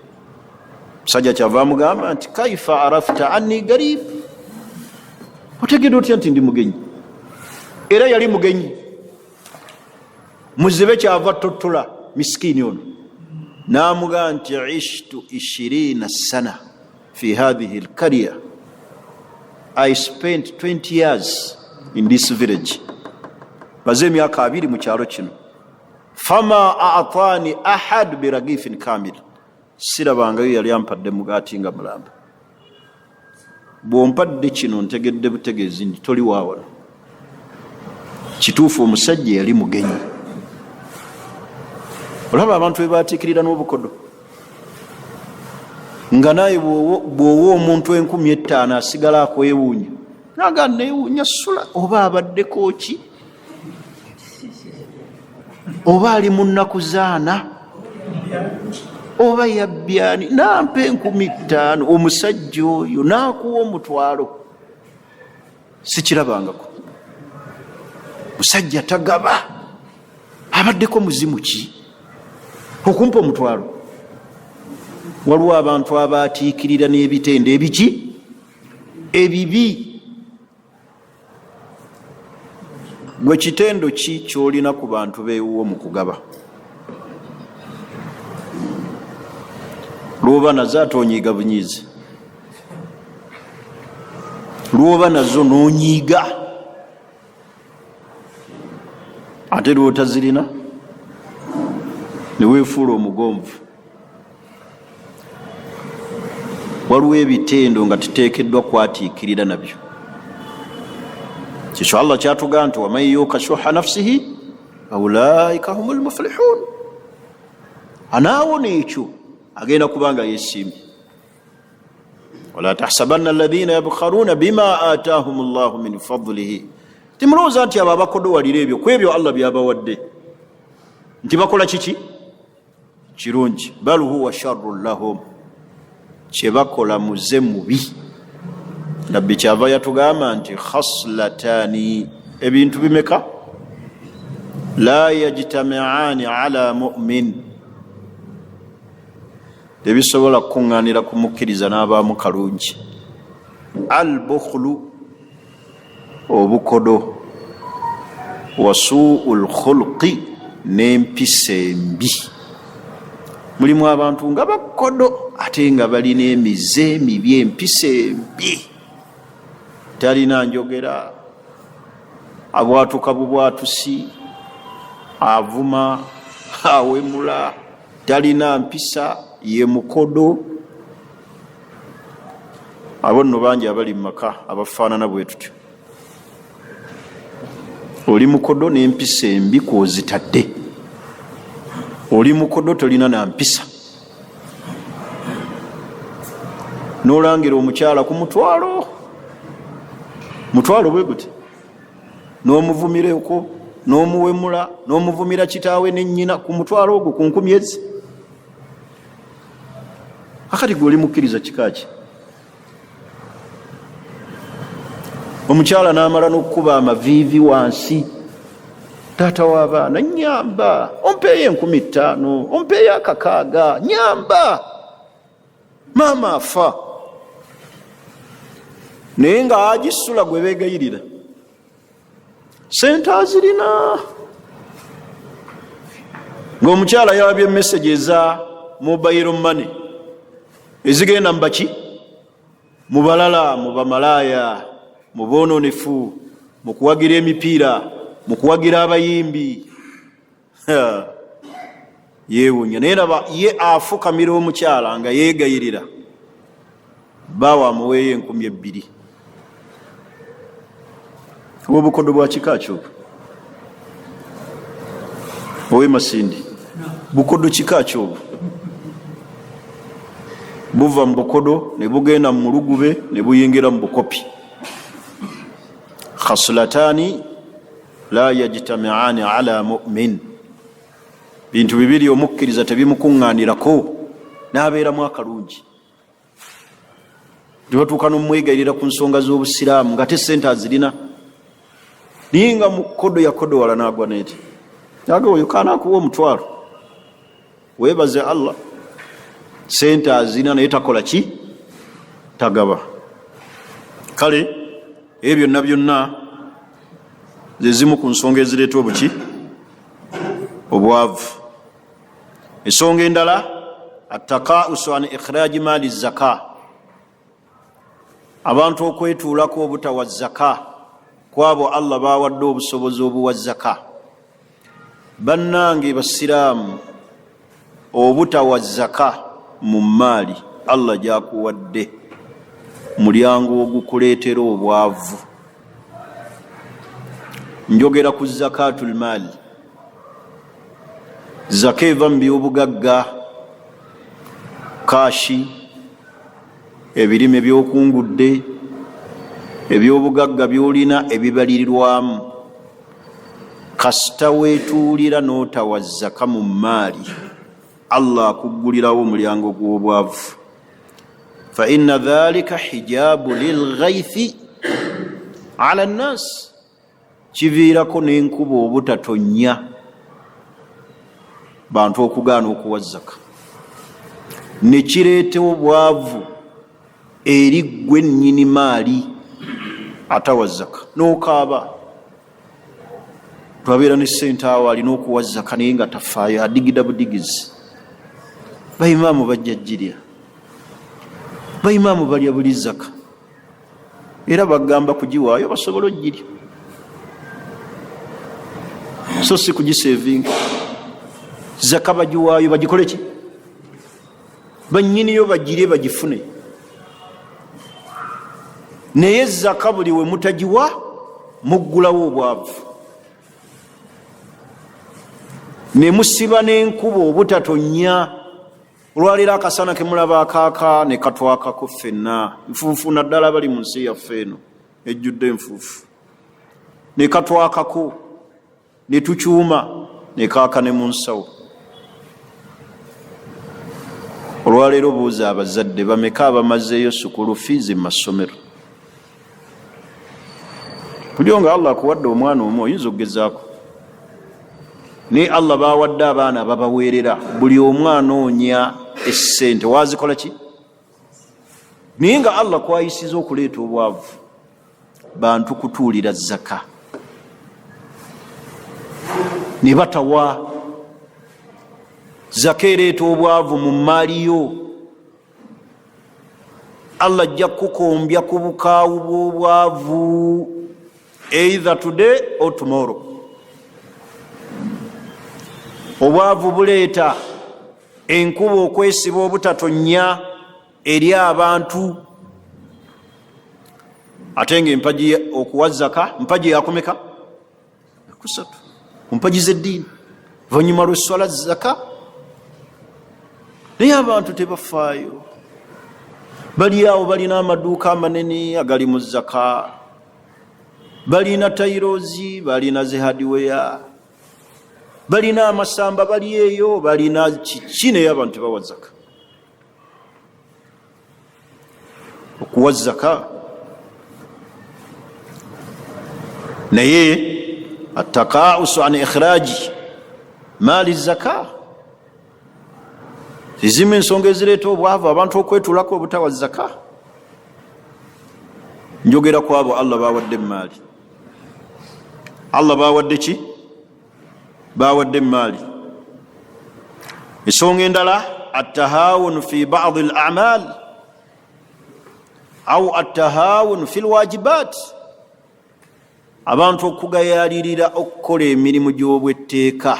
A: Musajja kyava amugamba nti kaifa arafta anni garib, otegedde otya nti ndi mugenyi? Era yali mugenyi. Muzibe kyava totola miskini ono, n'amugamba nti ishtu 20 sana fi hadhihi al-qarya, I spent 20 years in this village. Baze emyaka 20 mu kyalo kino. Fama a'tani ahad biragifin kamil, sirabangayo yali ampadde mugaati nga mulamba. Bw'ompadde kino ntegedde butegeezi nti toli waawano. Kituufu omusajja yali mugenyi. Olaba abantu bwe baatiikirira n'obukodo. Nga naye bw'owa omuntu 5,000 asigala akwewuunya. Naga neewuunya sula oba abaddeko ki? Oba ali mu nnaku zaana? Oba yabbyani? Nampe 5,000 omusajja oyo n'akuwa omutwalo. Sikirabangako. Musajja tagaba. Abaddeko muzimu ki? Okumpa omutwalo. Waliwo abantu abaatiikirira n'ebitende ebiki? Ebibi. Gwe kitendo ki kyolina ku bantu beewuwo mu kugaba? Lwoba nazo ate onyiiga bunyiizi. Lwoba nazo n'onyiiga ate lwotazirina neweefuula omugonvu. Waliwo ebitendo nga tuteekeddwa kwatiikirira nabyo. Kikyo Allah kyatugamba nti waman yuuqa shuhha nafsihi faulaika humul muflihun. Anaawona ekyo agenda kubanga yeesiimye. Wala tahsabanna alladhina yabkhaluna bima ataahum Allahu min fadlihi. Timulowooza nti abo abakodowalira ebyo ku ebyo Allah byabawadde nti bakola kiki? Kirungi. Bal huwa sharrun lahum. Kye bakola muze mubi. Nabbi kyava yatugamba nti khaslatani, ebintu bimeka? La yajtami'ani ala mu'min. Tebisobola kuŋŋaanira kumukkiriza n'abaamu kalungi. Al-bukhlu, obukodo, wa su'ul khulqi, n'empisa embi. Mulimu abantu nga bakodo ate nga balina emize emibi, empisa embi. Talina njogera, abwatuka bubwatusi, avuma, awemula, talina mpisa, ye mukodo. Abo nno bangi abali mu maka abafaanana bwe tutyo. Oli mukodo n'empisa embi kw'ozitadde. Oli mukodo tolina na mpisa. N'olangira omukyala ku mutwalo bwe guti, n'omuvumireko, n'omuwemula, n'omuvumira kitaawe ne nnyina ku mutwalo ogwo ku 10,000. Akati gwe oli mukkiriza kika ki? Omukyala n'amala n'okkuba amaviivi wansi. Taata w'abaana, nyamba, ompeeyo 5,000, ompeeyo 600, nyamba, maama afa. Naye nga agisula gwe beegayirira. Sente azirina. Ng'omukyala yawabye message eza mobile money ezigenda mu baki? Mu balala, mu bamalaaya, mu boononefu, mu kuwagira emipiira, mu kuwagira abayimbi. Yeewuunya. Naye raba ye afukamira omukyala nga yeegayirira. Baawa amuweeyo 2,000. Obukodo bwa kika ki obwo? Owe Masindi, bukodo kika ki obwo? Buva mu bukodo ne bugenda mu lugube ne buyingira mu bukopi. Khaslatani la yajtami'ani ala mu'min. Bintu bibiri omukkiriza tebimukuŋŋaanirako n'abeeramu akalungi. Tebatuuka n'omwegayirira ku nsonga z'obusiraamu nga te sente azirina. Ninga mukodo yakodo wala n'agwa n'eti. Naga oyo kaana akuwa omutwalo. Weebaze Allah. Sente azirina naye takola ki? Tagaba. Kale ebyo byonna byonna ze zimu ku nsonga ezireeta obuki? Obwavu. Ensonga endala, attaqa'usu an ikhraaji maali zaka. Abantu okwetuulako obutawa zaka kwabo Allah bawadde obusobozi obuwa zaka. Bannange basiraamu, obutawa zaka mu maali Allah gyakuwadde mulyango ogukuleetera obwavu. Njogera ku zakatul maali. Zaka eva mu byobugagga, kashi, ebirime byokungudde, ebyobugagga byolina ebibalirirwamu. Kasita wetuulira n'otawa zaka mu maali, Allah akuggulirawo omulyango gw'obwavu. Fa inna dhalika hijabu lilghaithi ala nnas, kiviirako n'enkuba obutatonya bantu okugaana okuwa zaka, ne kireeta obwavu eri ggwe nnyini maali atawa zaka. N'okaaba twabeera ne ssente awo alina okuwa zaka naye nga tafaayo, adigida budigizi. Bayimaamu bajja jirya, bayimaamu balya buli zaka era bagamba kugiwaayo basobole ogirya, so si kugisevinga. Zaka bagiwaayo bagikole ki? Bannyiniyo bagirye bagifune. Naye zaka buli we mutagiwa muggulawo obwavu, ne musiba n'enkuba obutatonya. Olwaleero akasana kemulaba akaaka ne katwakako ffenna, nfuufu naddala bali mu nsi yaffe eno ejjudde enfuufu, ne katwakako ne tukyuma ne kaaka ne mu nsawo. Olwaleero buuza abazadde bameka abamazeeyo sukulu fiizi mu masomero. Kulyo nga Allah akuwadde omwana omu oyinza okugezaako, naye Allah bawadde abaana babaweerera, buli omu anoonya essente wazikola ki? Naye nga Allah kwayisiza okuleeta obwavu, bantu kutuulira zaka ne batawa. Zaka ereeta obwavu mu maali yo. Allah ajja kukombya ku bukaawu bw'obwavu, either today or tomorrow. Obwavu buleeta enkuba okwesiba obutatonya eri abantu. Ate nga empaji okuwa zaka, mpaji yakomeka kusatu ku mpaji z'eddiini oluvannyuma lw'esswala zaka. Naye abantu tebafaayo, bali awo balina amaduuka amanene agali mu zaka, balina tairozi, balina zi hardware, balina amasamba bali eyo, balina kiki, naye abantu tebawa zaka. Okuwa zaka naye attakausu an ikhiraji maali zaka, zizimu ensonga ezireeta obwavu abantu okwetulako obutawa zaka. Njogera ku abo Allah bawadde maali. Allah bawadde ki? Bawadde maali. Ensonga endala attahawun fi ba'd al-a'mal au attahawun fi al-wajibat, abantu okugayalirira okukola emirimu gy'obwetteeka.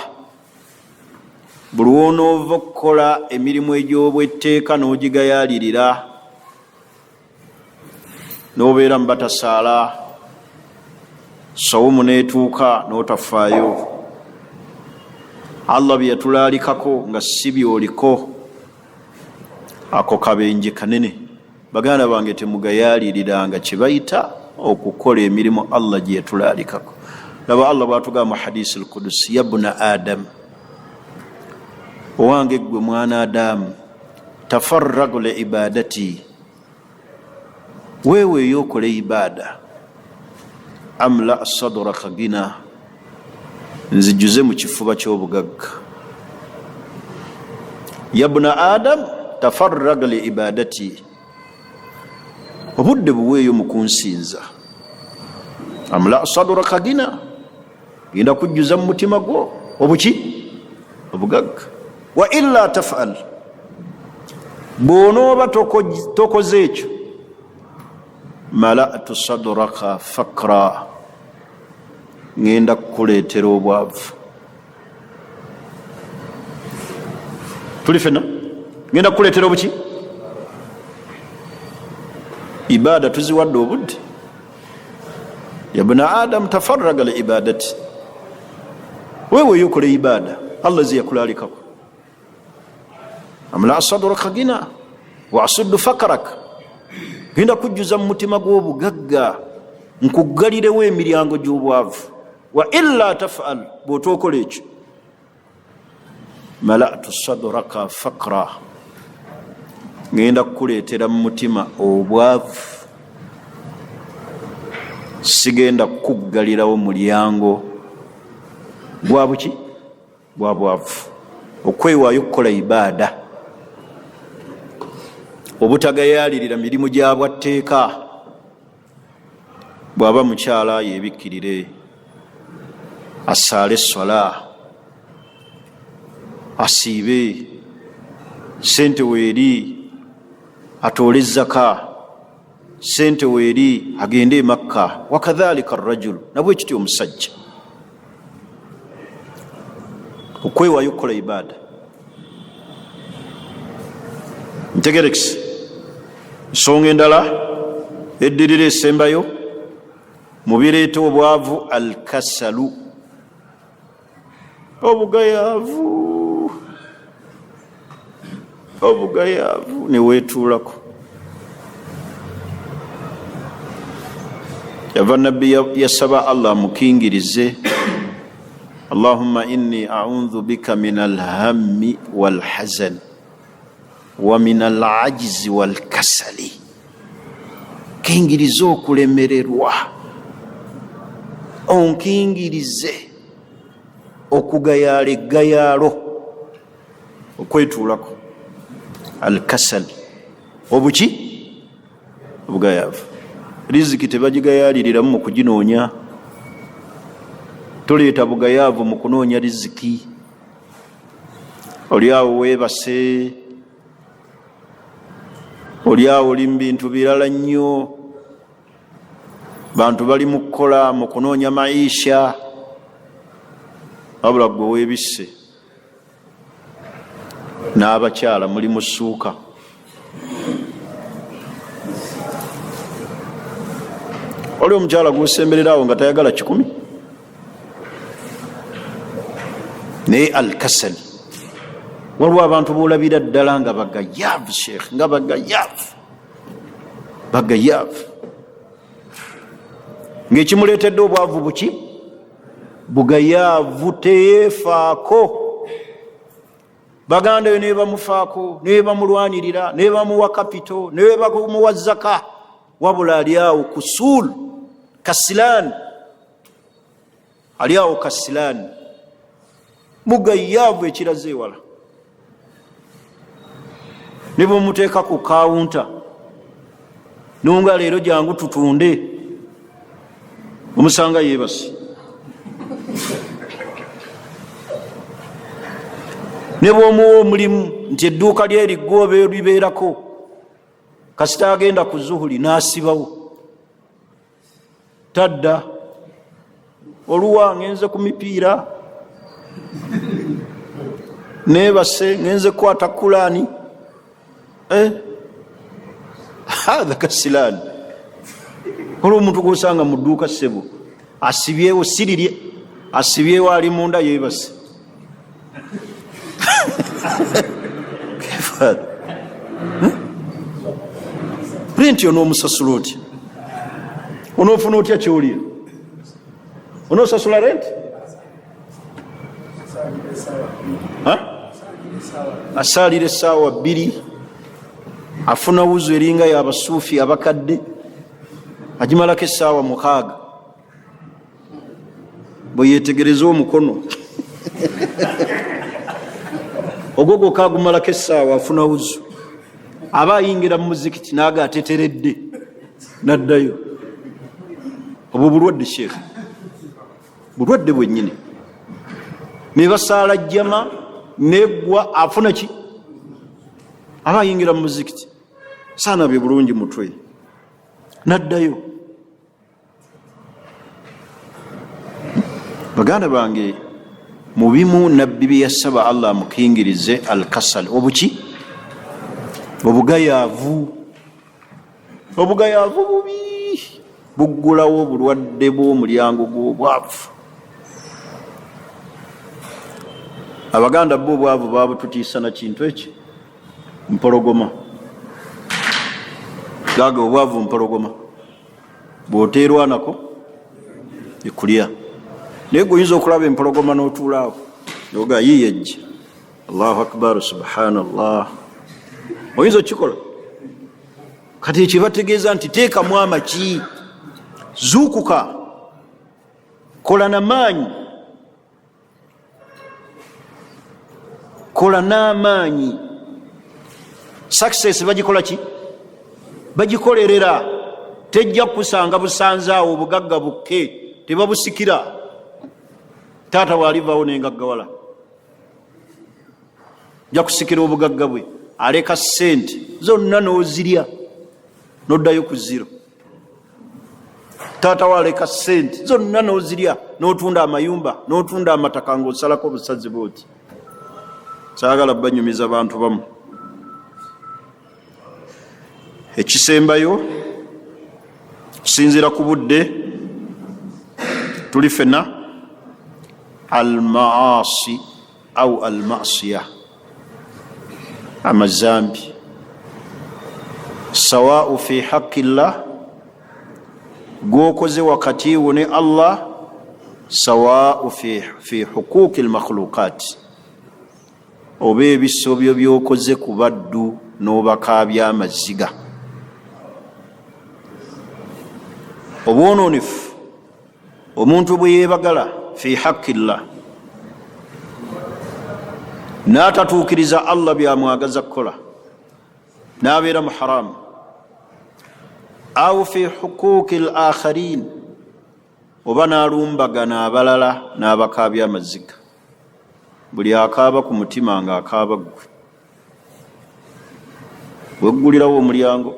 A: Buli wonoova okukola emirimu egy'obwetteeka n'ogigayalirira, n'obeera mu batasaala, sawumu n'etuuka n'otafaayo, Allah bye yatulaalikako nga si byoliko, ako kabenje kanene. Baganda bange temugayaliriranga kye bayita okukola emirimu Allah gye yatulaalikako. Laba Allah bw'atugamba mu hadisi al-Qudusi, ya buna Adam, owange gwe mwana Adamu, tafarragu li ibadati, weeweeyo okole ibada, amla sadraka gina, nzijuze mu kifuba ky'obugagga. Ya buna Adam, tafarragu li ibadati, obudde buweeyo mu kunsinza. Amla sadraka gina, genda kujjuza mu mutima gwo obuki? Obugagga. Wa illa taf'al, bw'onooba tokoze ekyo, mala'tu sadraka fakra, ngenda kukuleetera obwavu. Tuli fena? ngenda kukuleetera obuki ibaada tuziwadde obudde ya bna adam tafarraga li ibadati wewe yokole ibaada allah ziyakulalikako amla sadraka gina wa asuddu fakarak genda kujjuza mu mutima gw'obugagga nkuggalirewo emiryango gy'obwavu wa illa tafal bw'otookola ekyo malatu sadraka fakra ngenda kukuleetera mu mutima obwavu sigenda kukuggalirawo mulyango gwa buki gwa bwavu okwewaayo okukola ibaada obutagayalirira mirimu gya bwatteeka bw'aba mukyala yebikkirire asaale essola asiibe sente weeri atoole ezzaka sente weeri agende e Makka wakadhalika arrajulu nabwe kityo omusajja okwewaayo okukola ibaada ntegerekisi ensonga endala eddirira esembayo mu bireeta obwavu alkasalu obugayaavu neweetuulako yava nabbi yasaba allah mukingirize allahumma inni audhu bika min alhammi walhazan wa min alajizi walkasali kingirize okulemererwa onkingirize okugayaala eggayaalo okwetuulako alkasal obuki obugayaavu riziki tebagigayaliriramu mu kuginoonya toleeta bugayaavu mu kunoonya riziki oliawo weebase oliawo oli mu bintu birala nnyo bantu bali mu kukola mu kunoonya maisha wabula gwe weebisse n'abakyala muli mu ssuuka oli omukyala gwosembererawo nga tayagala 10 naye alkasali waliwo abantu boolabira ddala nga bagayaavu sheekh nga bagayaavu ng'ekimuleetedde obwavu buki bugayaavu teyeefaako baganda yo ne bamufaako ne bamulwanirira ne bamuwa kapito ne bamuwa zaka wabula aliawo kusul kasilan aliawo kasilan mugayaavu ekiraze ewala ne bamuteeka ku kawunta nonga leero jangu tutunde omusanga yeebase ne bwomuwa omulimu nti edduuka lye liggwa libeerako kasita agenda ku zuhuli n'asibawo tadda oluwa ngenze ku mipiira neebase ngenze kukwata kulaani hatha kasilaani olwo omuntu gwosanga mu dduuka ssebo asibyewo sirirye asibyewo ali munda yeebase renti onoomusasula otya onoofuna otya kyolira onoosasula renti asaalira essaawa 2 afuna wuzu eringa y'abasuufi abakadde agimalako essaawa 6 bwe yeetegereza omukono ogwo gwokka agumalako essaawa afuna wuzu aba ayingira mu muzikiti naaga ateteredde naddayo obwo bulwadde sheekh bulwadde bwennyini ne basaala jjama neggwa afuna ki aba ayingira mu muzikiti saana bye bulungi mutwe naddayo baganda bange mu bimu nabbi bye yasaba allah amukingirize alkasal obuki obugayaavu bubi buggulawo obulwadde bw'omulyango gw'obwavu. Abaganda bo obwavu babututiisa na kintu eki mpologoma. Gaga obwavu mpologoma bw'oteerwa nako ekulya. Naye gwe oyinza okulaba empologoma n'otuulaawo noga yiyejja. Allahu akbar, subhanallah. Oyinza okikola. Kati ekibategeeza nti teekamu amaki, zuukuka, kola n'amaanyi, kola n'amaanyi. Success bagikola ki? Bagikolerera. Tejja kusanga busanzaawo obugagga bukke, tebabusikira. Taata walivawo nengaggawala ja kusikira obugagga bwe, aleka ssente zonna n'ozirya n'oddayo ku zero. Taata waleka ssente zonna n'ozirya n'otunda amayumba n'otunda amataka ng'osalako obusazi bwoti. Saagala banyumiza bantu bamu. Ekisembayo kusinziira ku budde tuli fena al-maasi au al-ma'siya, amazambi, sawa'u fi haqqillah, gwokoze wakati wo ne Allah, sawa'u fi huquqil makhluqat, oba ebisobyo byokoze ku baddu n'obakaabya amaziga. Obwononefu omuntu bwe yeebagala fi haqqillah n'atatuukiriza Allah byamwagaza kukola, n'abeera mu haramu, au fi huquqil akharin, oba n'alumbagana abalala n'abakaabya amaziga. Buli akaaba ku mutima ng'akaaba ggwe, weggulirawo omulyango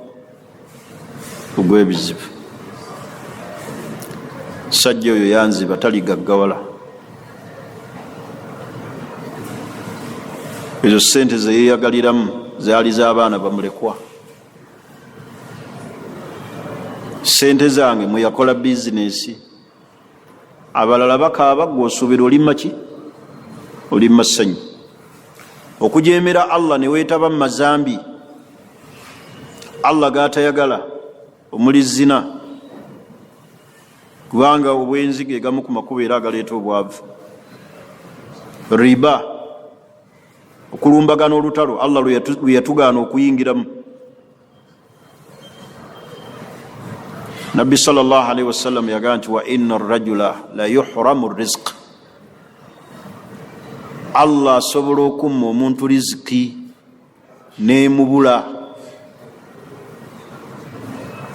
A: ogw'ebizibu. Sajja oyo yanziba taligaggawala. Ezo ssente ze yeeyagaliramu zaali z'abaana bamulekwa. Ssente zange mwe yakola bizinesi, abalala bakaaba, gwe osuubira olimma ki? Olimma ssanyu. Okujeemera Allah ne weetaba mu mazambi Allah gaatayagala, omuli zina, kubanga obwenzi ge gamu ku makubo era agaleeta obwavu. Riba, okulumbagana olutalo Allah lwe yatugaana okuyingiramu. Nabbi sallallahu alaihi wasallam yagaa nti wa inna ar-rajula la yuhramu rizq, Allah asobola okumma omuntu riziki n'emubula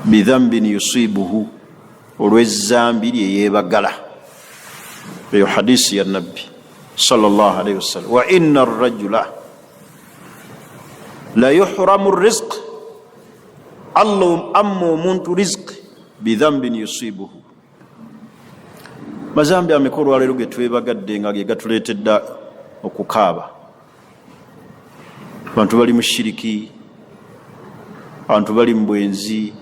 A: bidhambin yusibuhu, olw'ezzambi lye yeebagala. Eyo hadisi ya Nabbi sallallahu alaihi wasallam. Wa inna ar-rajula la yuhramu rizq, Allah amma omuntu riziki bidhambin yusibuhu. Mazambi amekolwa leero ge twebagadde nga ge gatuleetedde okukaaba. Abantu bali mu shiriki, abantu bali mu bwenzi,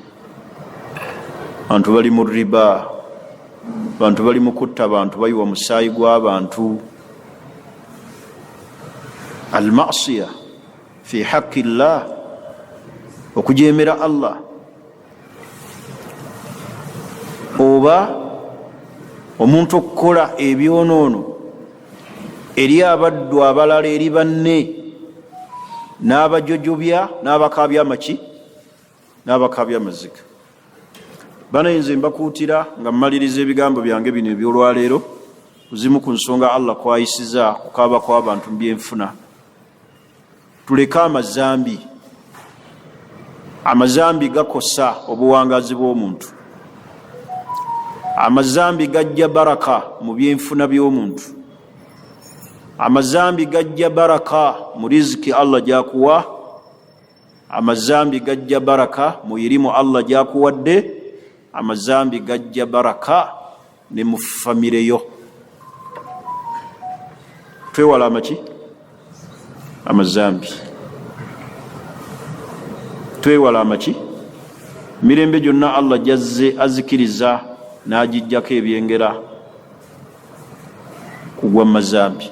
A: abantu bali mu riba, abantu bali mu kutta abantu, bayiwa musaayi gw'abantu. Al-ma'siya fi haqqillah, okujeemera Allah, oba omuntu okukola ebyonoono eri abaddu abalala, eri banne, n'abajojobya n'abakaabya amaki, n'abakaabya amaziga. Bana nze mbakuutira nga mmaliriza ebigambo byange bino ebyolwaleero, kuzimu ku nsonga Allah kwayisiza kukaaba kw'abantu mu byenfuna. Tuleke amazambi. Amazambi gakosa obuwangazi bw'omuntu. Amazambi gajja baraka mu byenfuna by'omuntu. Amazambi gajja baraka mu riziki Allah gyakuwa. Amazambi gajja baraka mu irimu Allah gyakuwadde. Amazambi gajja baraka ne mu famire yo. Twewala amaki? Amazambi. twewala amaki mirembe gyonna Allah jazze azikiriza n'agijjako ebyengera kugwa mazambi.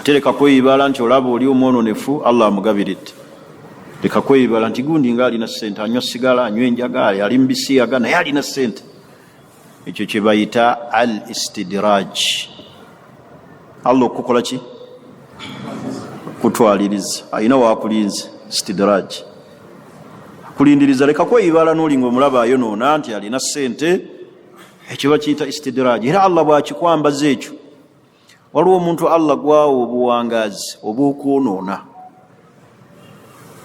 A: Ate leka kweyibala nti olaba oli omwononefu Allah amugabiridde. Leka kweyibala nti gundi nga alina ssente, anywa sigala, anywa enjaga, ali mubisiyaga naye alina ssente. Ekyo kye bayita al istidraj. Allah okukola ki? Kutwaliriza. Alina wakulinze istidraj. Kulindiriza. Leka kweyibala n'olinga omulaba ayonoona nti alina ssente, ekyo bakiyita istidraj. Era Allah bw'akikwambaza ekyo, waliwo omuntu Allah gwawo obuwangazi obw'okwonoona.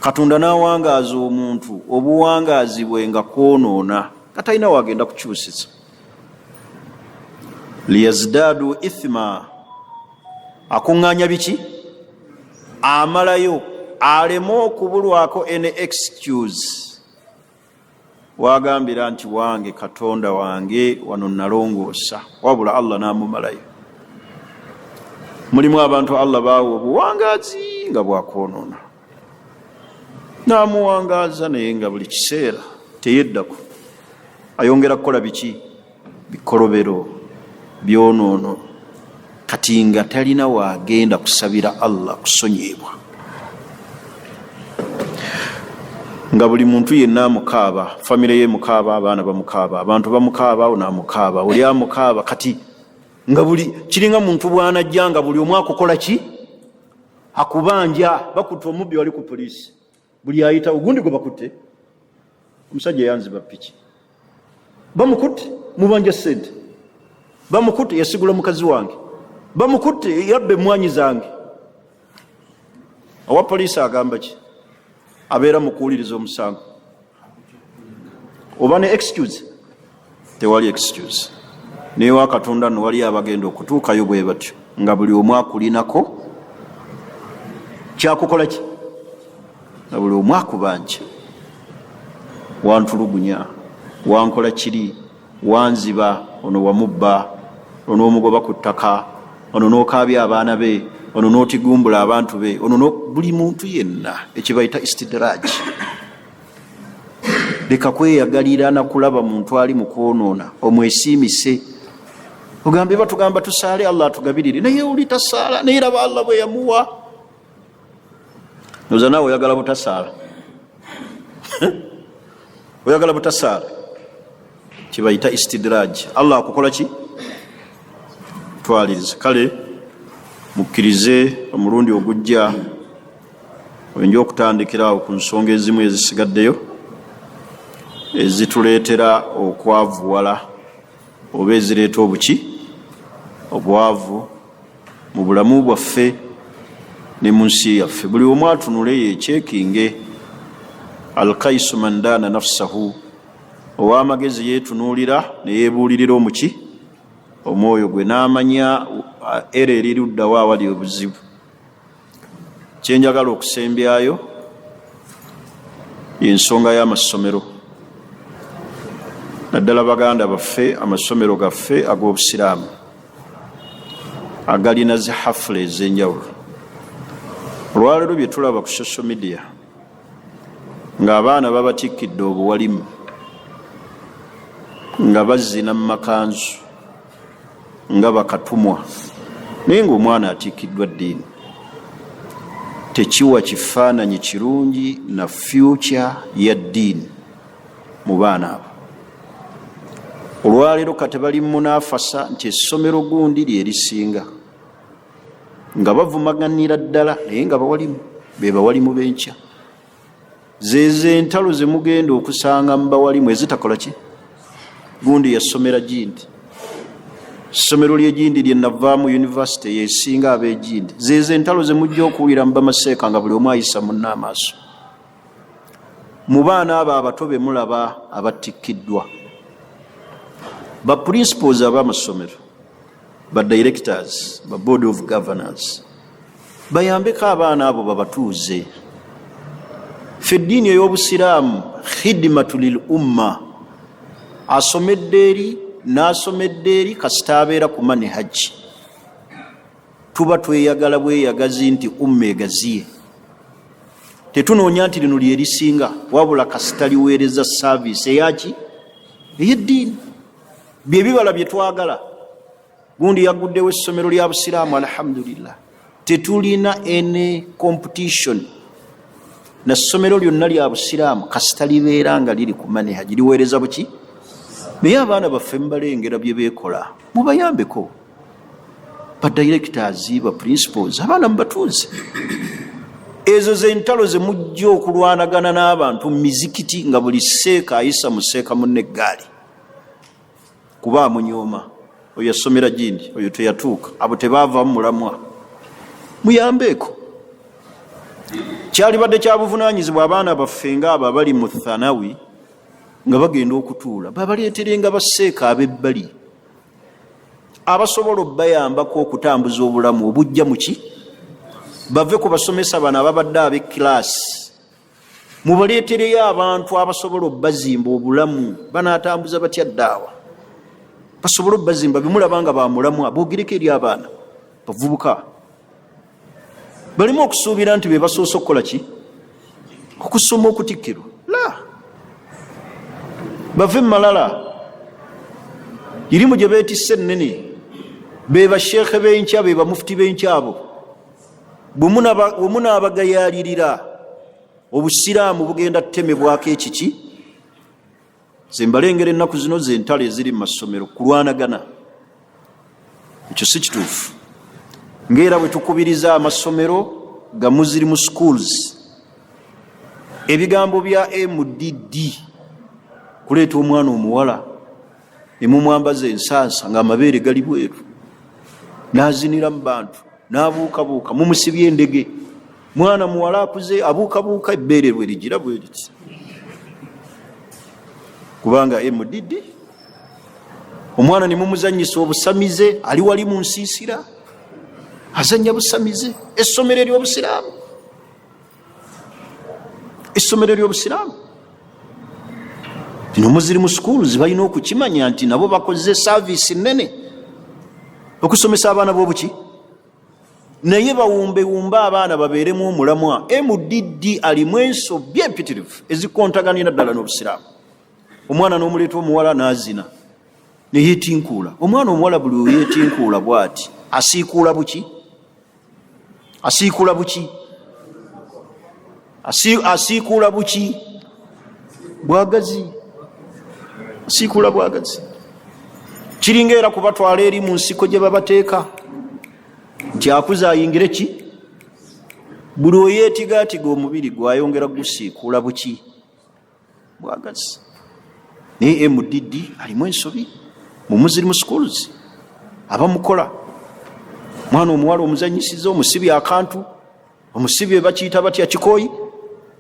A: Katonda n'awangaaza omuntu obuwangazi bwe nga kwonoona, katalina wagenda kukyusiza. Liyazdadu ithma, akuŋŋaanya biki? Amalayo aleme okubulwako any excuse. Wagambira nti wange Katonda wange wano nalongoosa, wabula Allah n'amumalayo. Mulimu abantu Allah baawo obuwangazi nga bwakwonoona, n'amuwangaaza naye nga buli kiseera teyeddako ayongera kukola biki? Bikolobero, byonoono, kati nga talina waagenda kusabira Allah kusonyebwa. Nga buli muntu yenna amukaaba, famire ye mukaaba, abaana bamukaaba, abantu bamukaaba, ono amukaaba, oli amukaaba. Kati nga buli kiringa muntu bw'anajja nga buli omu akukola ki? Akubanja. Bakutte omubbi wali ku poliisi, buli ayita ogundi gwe bakutte, omusajja yanziba piki, bamukutte mubanja ssente, bamukutte yasigula mukazi wange, bamukutte yabba emmwanyi zange. Owa poliisi agamba ki? Abeera mu kuwuliriza omusango. Oba ne excuse? Tewali excuse. Newa Katonda no wali abagenda okutuukayo bwe batyo, nga buli omu akulinako kyakukola ki? Nga buli omu akubanja. Wantulugunya, wankola kiri, wanziba, ono wamubba, ono omugoba ku ttaka, ono n'okaabya abaana be, ono n'otigumbula abantu be, ono buli muntu yenna. Ekibayita istidraj. Leka kweyagalira na kulaba muntu ali mu kwonoona, omwesiimise. Ogambe batugamba tusaale Allah atugabirire, naye oli tasaala, naye laba Allah bwe yamuwa. Noza naawe oyagala butasaala. Oyagala butasaala. Kibayita istidraj. Allah akukola ki? Twaliriza. Kale mukkirize omulundi ogujja wenja okutandikirawo ku nsonga ezimu ezisigaddeyo ezituleetera okwavuwala oba ezireeta obuki? Obwavu mu bulamu bwaffe ne mu nsi yaffe. Buli omu atunule yeekyekinge. Alkaisu man daana nafsahu, ow'amagezi yeetunuulira ne yeebuulirira omuki? Omwoyo gwe, n'amanya era eriruddawo awali obuzibu. Kyenjagala okusembyayo y'ensonga y'amasomero. Naddala baganda baffe, amasomero gaffe ag'obusiraamu agalina zi hafula ez'enjawulo. Olwaleero bye tulaba ku social media ng'abaana babatikkidde obuwalimu, nga bazina mu makanzu, nga bakatumwa, naye ng'omwana atikiddwa ddiini. Tekiwa kifaananyi kirungi na future ya ddiini mu baana abo. Olwaleero kati bali munafasa nti essomero gundi lye lisinga, nga bavumaganira ddala naye nga bawalimu, be bawalimu b'enkya. Zezo entalo ze mugenda okusanga mu bawalimu ezitakola ki? Gundi yasomera Gindi. Essomero ly'Egindi lye navaamu yunivasite yesinga ab'Egindi. Zezo entalo ze mujja okuwulira mu Bamaseeka nga buli omu ayisa munna amaaso. Mu baana abo abato be mulaba abatikkiddwa, ba principals ab'amasomero, ba directors, ba board of governors, bayambeko abaana abo babatuuze. Ffe eddiini ey'obusiraamu khidmatu lil umma, asomedde eri n'asomedde eri kasita abeera ku manhaji. Tuba tweyagala bweyagazi nti umma egaziye. tetunoonya nti lino lyerisinga, wabula kasita liweereza saaviisi eyaki ey'eddiini. Byebibala bye twagala. Gundi yaguddewo essomero lya busiraamu, alhamdulillah. Tetulina ene competition na ssomero lyonna lya busiraamu kasita libeera nga liri ku manehaji liweereza buki. Naye abaana baffe mubalengera bye beekola, mubayambeko. Ba directors, ba principals, abaana mubatuuze. Ezo ze ntalo ze mujja okulwanagana n'abantu mu mizikiti nga buli seeka ayisa mu seeka munne eggaali. Kuba amunyooma, oyo yasomera gindi, oyo teyatuuka, abo tebaavamu mulamwa. Muyambeeko. Kyalibadde kya buvunaanyizibwa abaana baffe ng'abo abali mu thanawi nga bagenda okutuula, babaleeterenga basseeka ab'ebbali abasobola obbayambako okutambuza obulamu obujja muki, bave ku basomesa bano ababadde ab'ekkilaasi, mubaleetereyo abantu abasobola obbazimba obulamu. Banaatambuza batya ddaawa? Basobola obbazimba bimulaba nga bamulamwa, boogereko eri abaana bavubuka. Balimu okusuubira nti be basoose okukola ki? Okusoma okutikkirwa. La, bave malala. Irimu gye beetisse ennene, be basheekhe b'enkya, be bamufuti b'enkya abo. Bwe munaabagayaalirira, obusiraamu bugenda tutemebwako ekiki. Ze mbalengera ennaku zino ze ntalo eziri mu masomero kulwanagana. Ekyo si kituufu. Ng'era bwe tukubiriza amasomero ga Muslim schools, ebigambo bya MDD, kuleeta omwana omuwala emumwambaza ensansa ng'amabeere gali bweru, n'azinira mu bantu, n'abuukabuuka, mumusibye endege. Mwana muwala akuze abuukabuuka, ebbeere lwe ligira bwe liti. Kubanga MDD, omwana ne mumuzannyisa obusamize, ali wali mu nsiisira azannya busamize. Essomero ery'obusiraamu, essomero ery'obusiraamu bino Muslim schools balina okukimanya nti nabo bakoze saaviisi nnene okusomesa abaana b'obuki. Naye bawumbewumbe abaana babeeremu omulamwa. MDD alimu ensobi empitirivu ezikontaganira ddala n'obusiraamu. Omwana n'omuleeta omuwala n'azina ne yeetinkuula. Omwana omuwala buli oyeetinkuula bw'ati asiikuula buki? Asiikuula buki? Asiikuula buki? Bwagazi. Asiikuula bwagazi. Kiringa era kubatwala eri mu nsiko gye babateeka nti akuze ayingire ki? Buli oyeetigaatiga omubiri gwayongera gusiikuula buki? Bwagazi. Naye MDD alimu ensobi mu Muslim schools abamukola. Mwana omuwala omuzanyisiza, omusibye akantu, omusibye bakiyita batya kikoyi,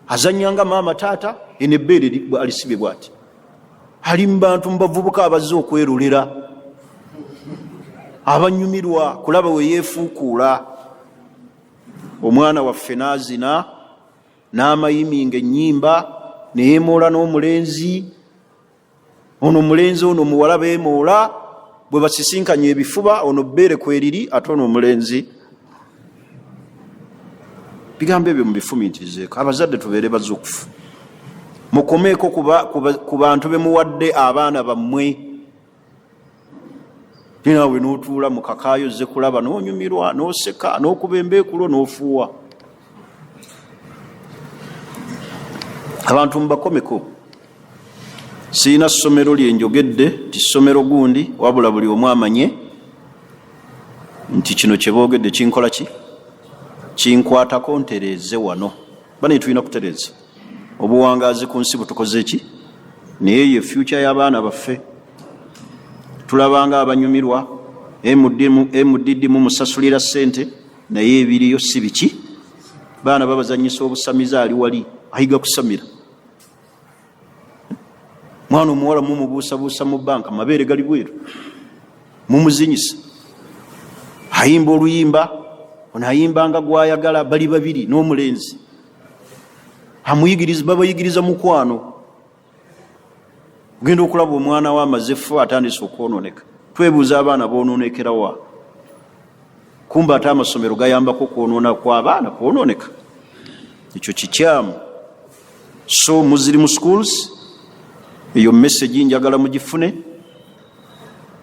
A: azannyanga maama taata, eno ebbeere alisibye bw'ati. Ali mu bantu mu bavubuka abazze okwerolera, abanyumirwa kulaba we yeefuukuula. Omwana waffe n'azina n'amayiminga ennyimba ne yeemoola n'omulenzi, ono omulenzi ono muwala beemoola, bwe basisinkanye ebifuba, ono bbeere kweriri, ate ono omulenzi. Bigambo ebyo mubifumitizeeko. Abazadde tubeere bazuukufu, mukomeeko ku bantu be muwadde abaana bammwe. Naawe n'otuula mu kakaayo zze kulaba, n'onyumirwa, n'oseka, n'okuba embeekulo, n'ofuuwa. Abantu mubakomeko. Siina ssomero lye njogedde ti ssomero gundi, wabula buli omu amanye nti kino kye boogedde kinkola ki? Kinkwatako, ntereeze wano. Bane tulina kutereeza. Obuwangaazi ku nsi butukoze ki? Naye ye future y'abaana baffe. Tulabanga abanyumirwa, MDD mumusasulira ssente, naye ebiriyo si biki? Baana babazannyisa obusamiza, ali wali ayiga kusamira. Mwana omuwala mumubuusabuusa mu banka, amabeere gali bweru, mumuzinyisa. Ayimba oluyimba, ono ayimbanga gwayagala, bali babiri n'omulenzi. Amuyigiriza, babayigiriza mukwano. Ogenda okulaba omwana we amaze ffe atandise okwonooneka. Twebuuza abaana boonoonekera wa? Kumba ate amasomero gayambako kwonoona kw'abaana kwonooneka. ekyo kikyamu. So Muslim schools eyo message njagala mugifune,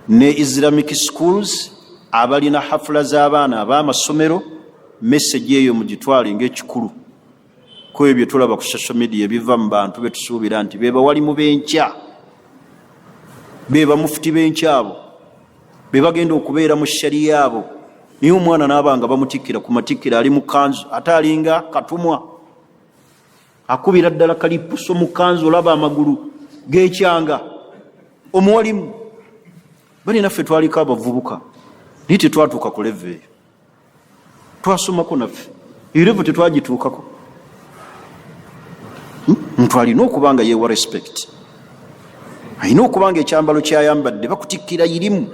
A: ne Islamic schools abalina hafula z'abaana ab'amasomero message eyo mugitwale ng'ekikulu ku ebyo tulaba ku social media ebiva mu bantu betusuubira nti beba wali mu b'enkya, beba mufuti b'enkya abo, be bagenda okubeera mu shariya abo, naye omwana n'aba nga bamutikkira ku matikkira ali mu kanzu ate alinga katumwa, akubira ddala kalipuso mu kanzu, olaba amagulu g'ekyanga, omuwalimu. Bali naffe twaliko abavubuka naye tetwatuuka ku leve eyo, twasomako naffe irevu tetwagituukako. Muntu alina okuba nga yeewa respect, alina okuba nga ekyambalo kyayambadde bakutikkira irimu,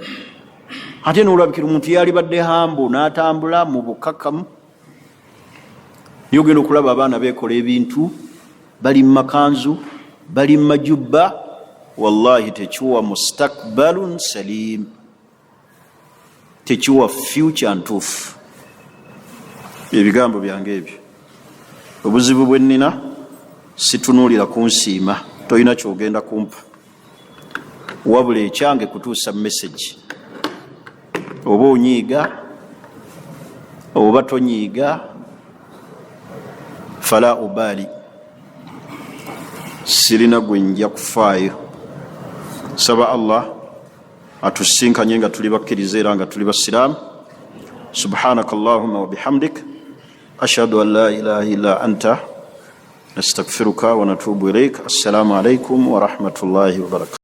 A: ate n'olabikira omuntu yali badde hambo n'atambula mu bukakamu. Niyo genda okulaba abaana beekola ebintu, bali mu makanzu, bali mu majubba, wallahi tekiwa mustakbalun salim, tekiwa future ntuufu. Ebigambo byange ebyo. Obuzibu bwe nnina situnuulira kunsiima, tolina kyogenda kumpa, wabula ekyange kutuusa message. Oba onyiiga oba tonyiiga, fala ubali, sirina gwe nja kufaayo. Saba Allah atusinkanye nga tuli bakkiriza era nga tuli basiraamu. Subhanaka Allahumma wa bihamdik, ashhadu an la ilaha illa anta nastaghfiruka wa natubu ilaik. Assalamu alaikum wa rahmatullahi wa barakatuh.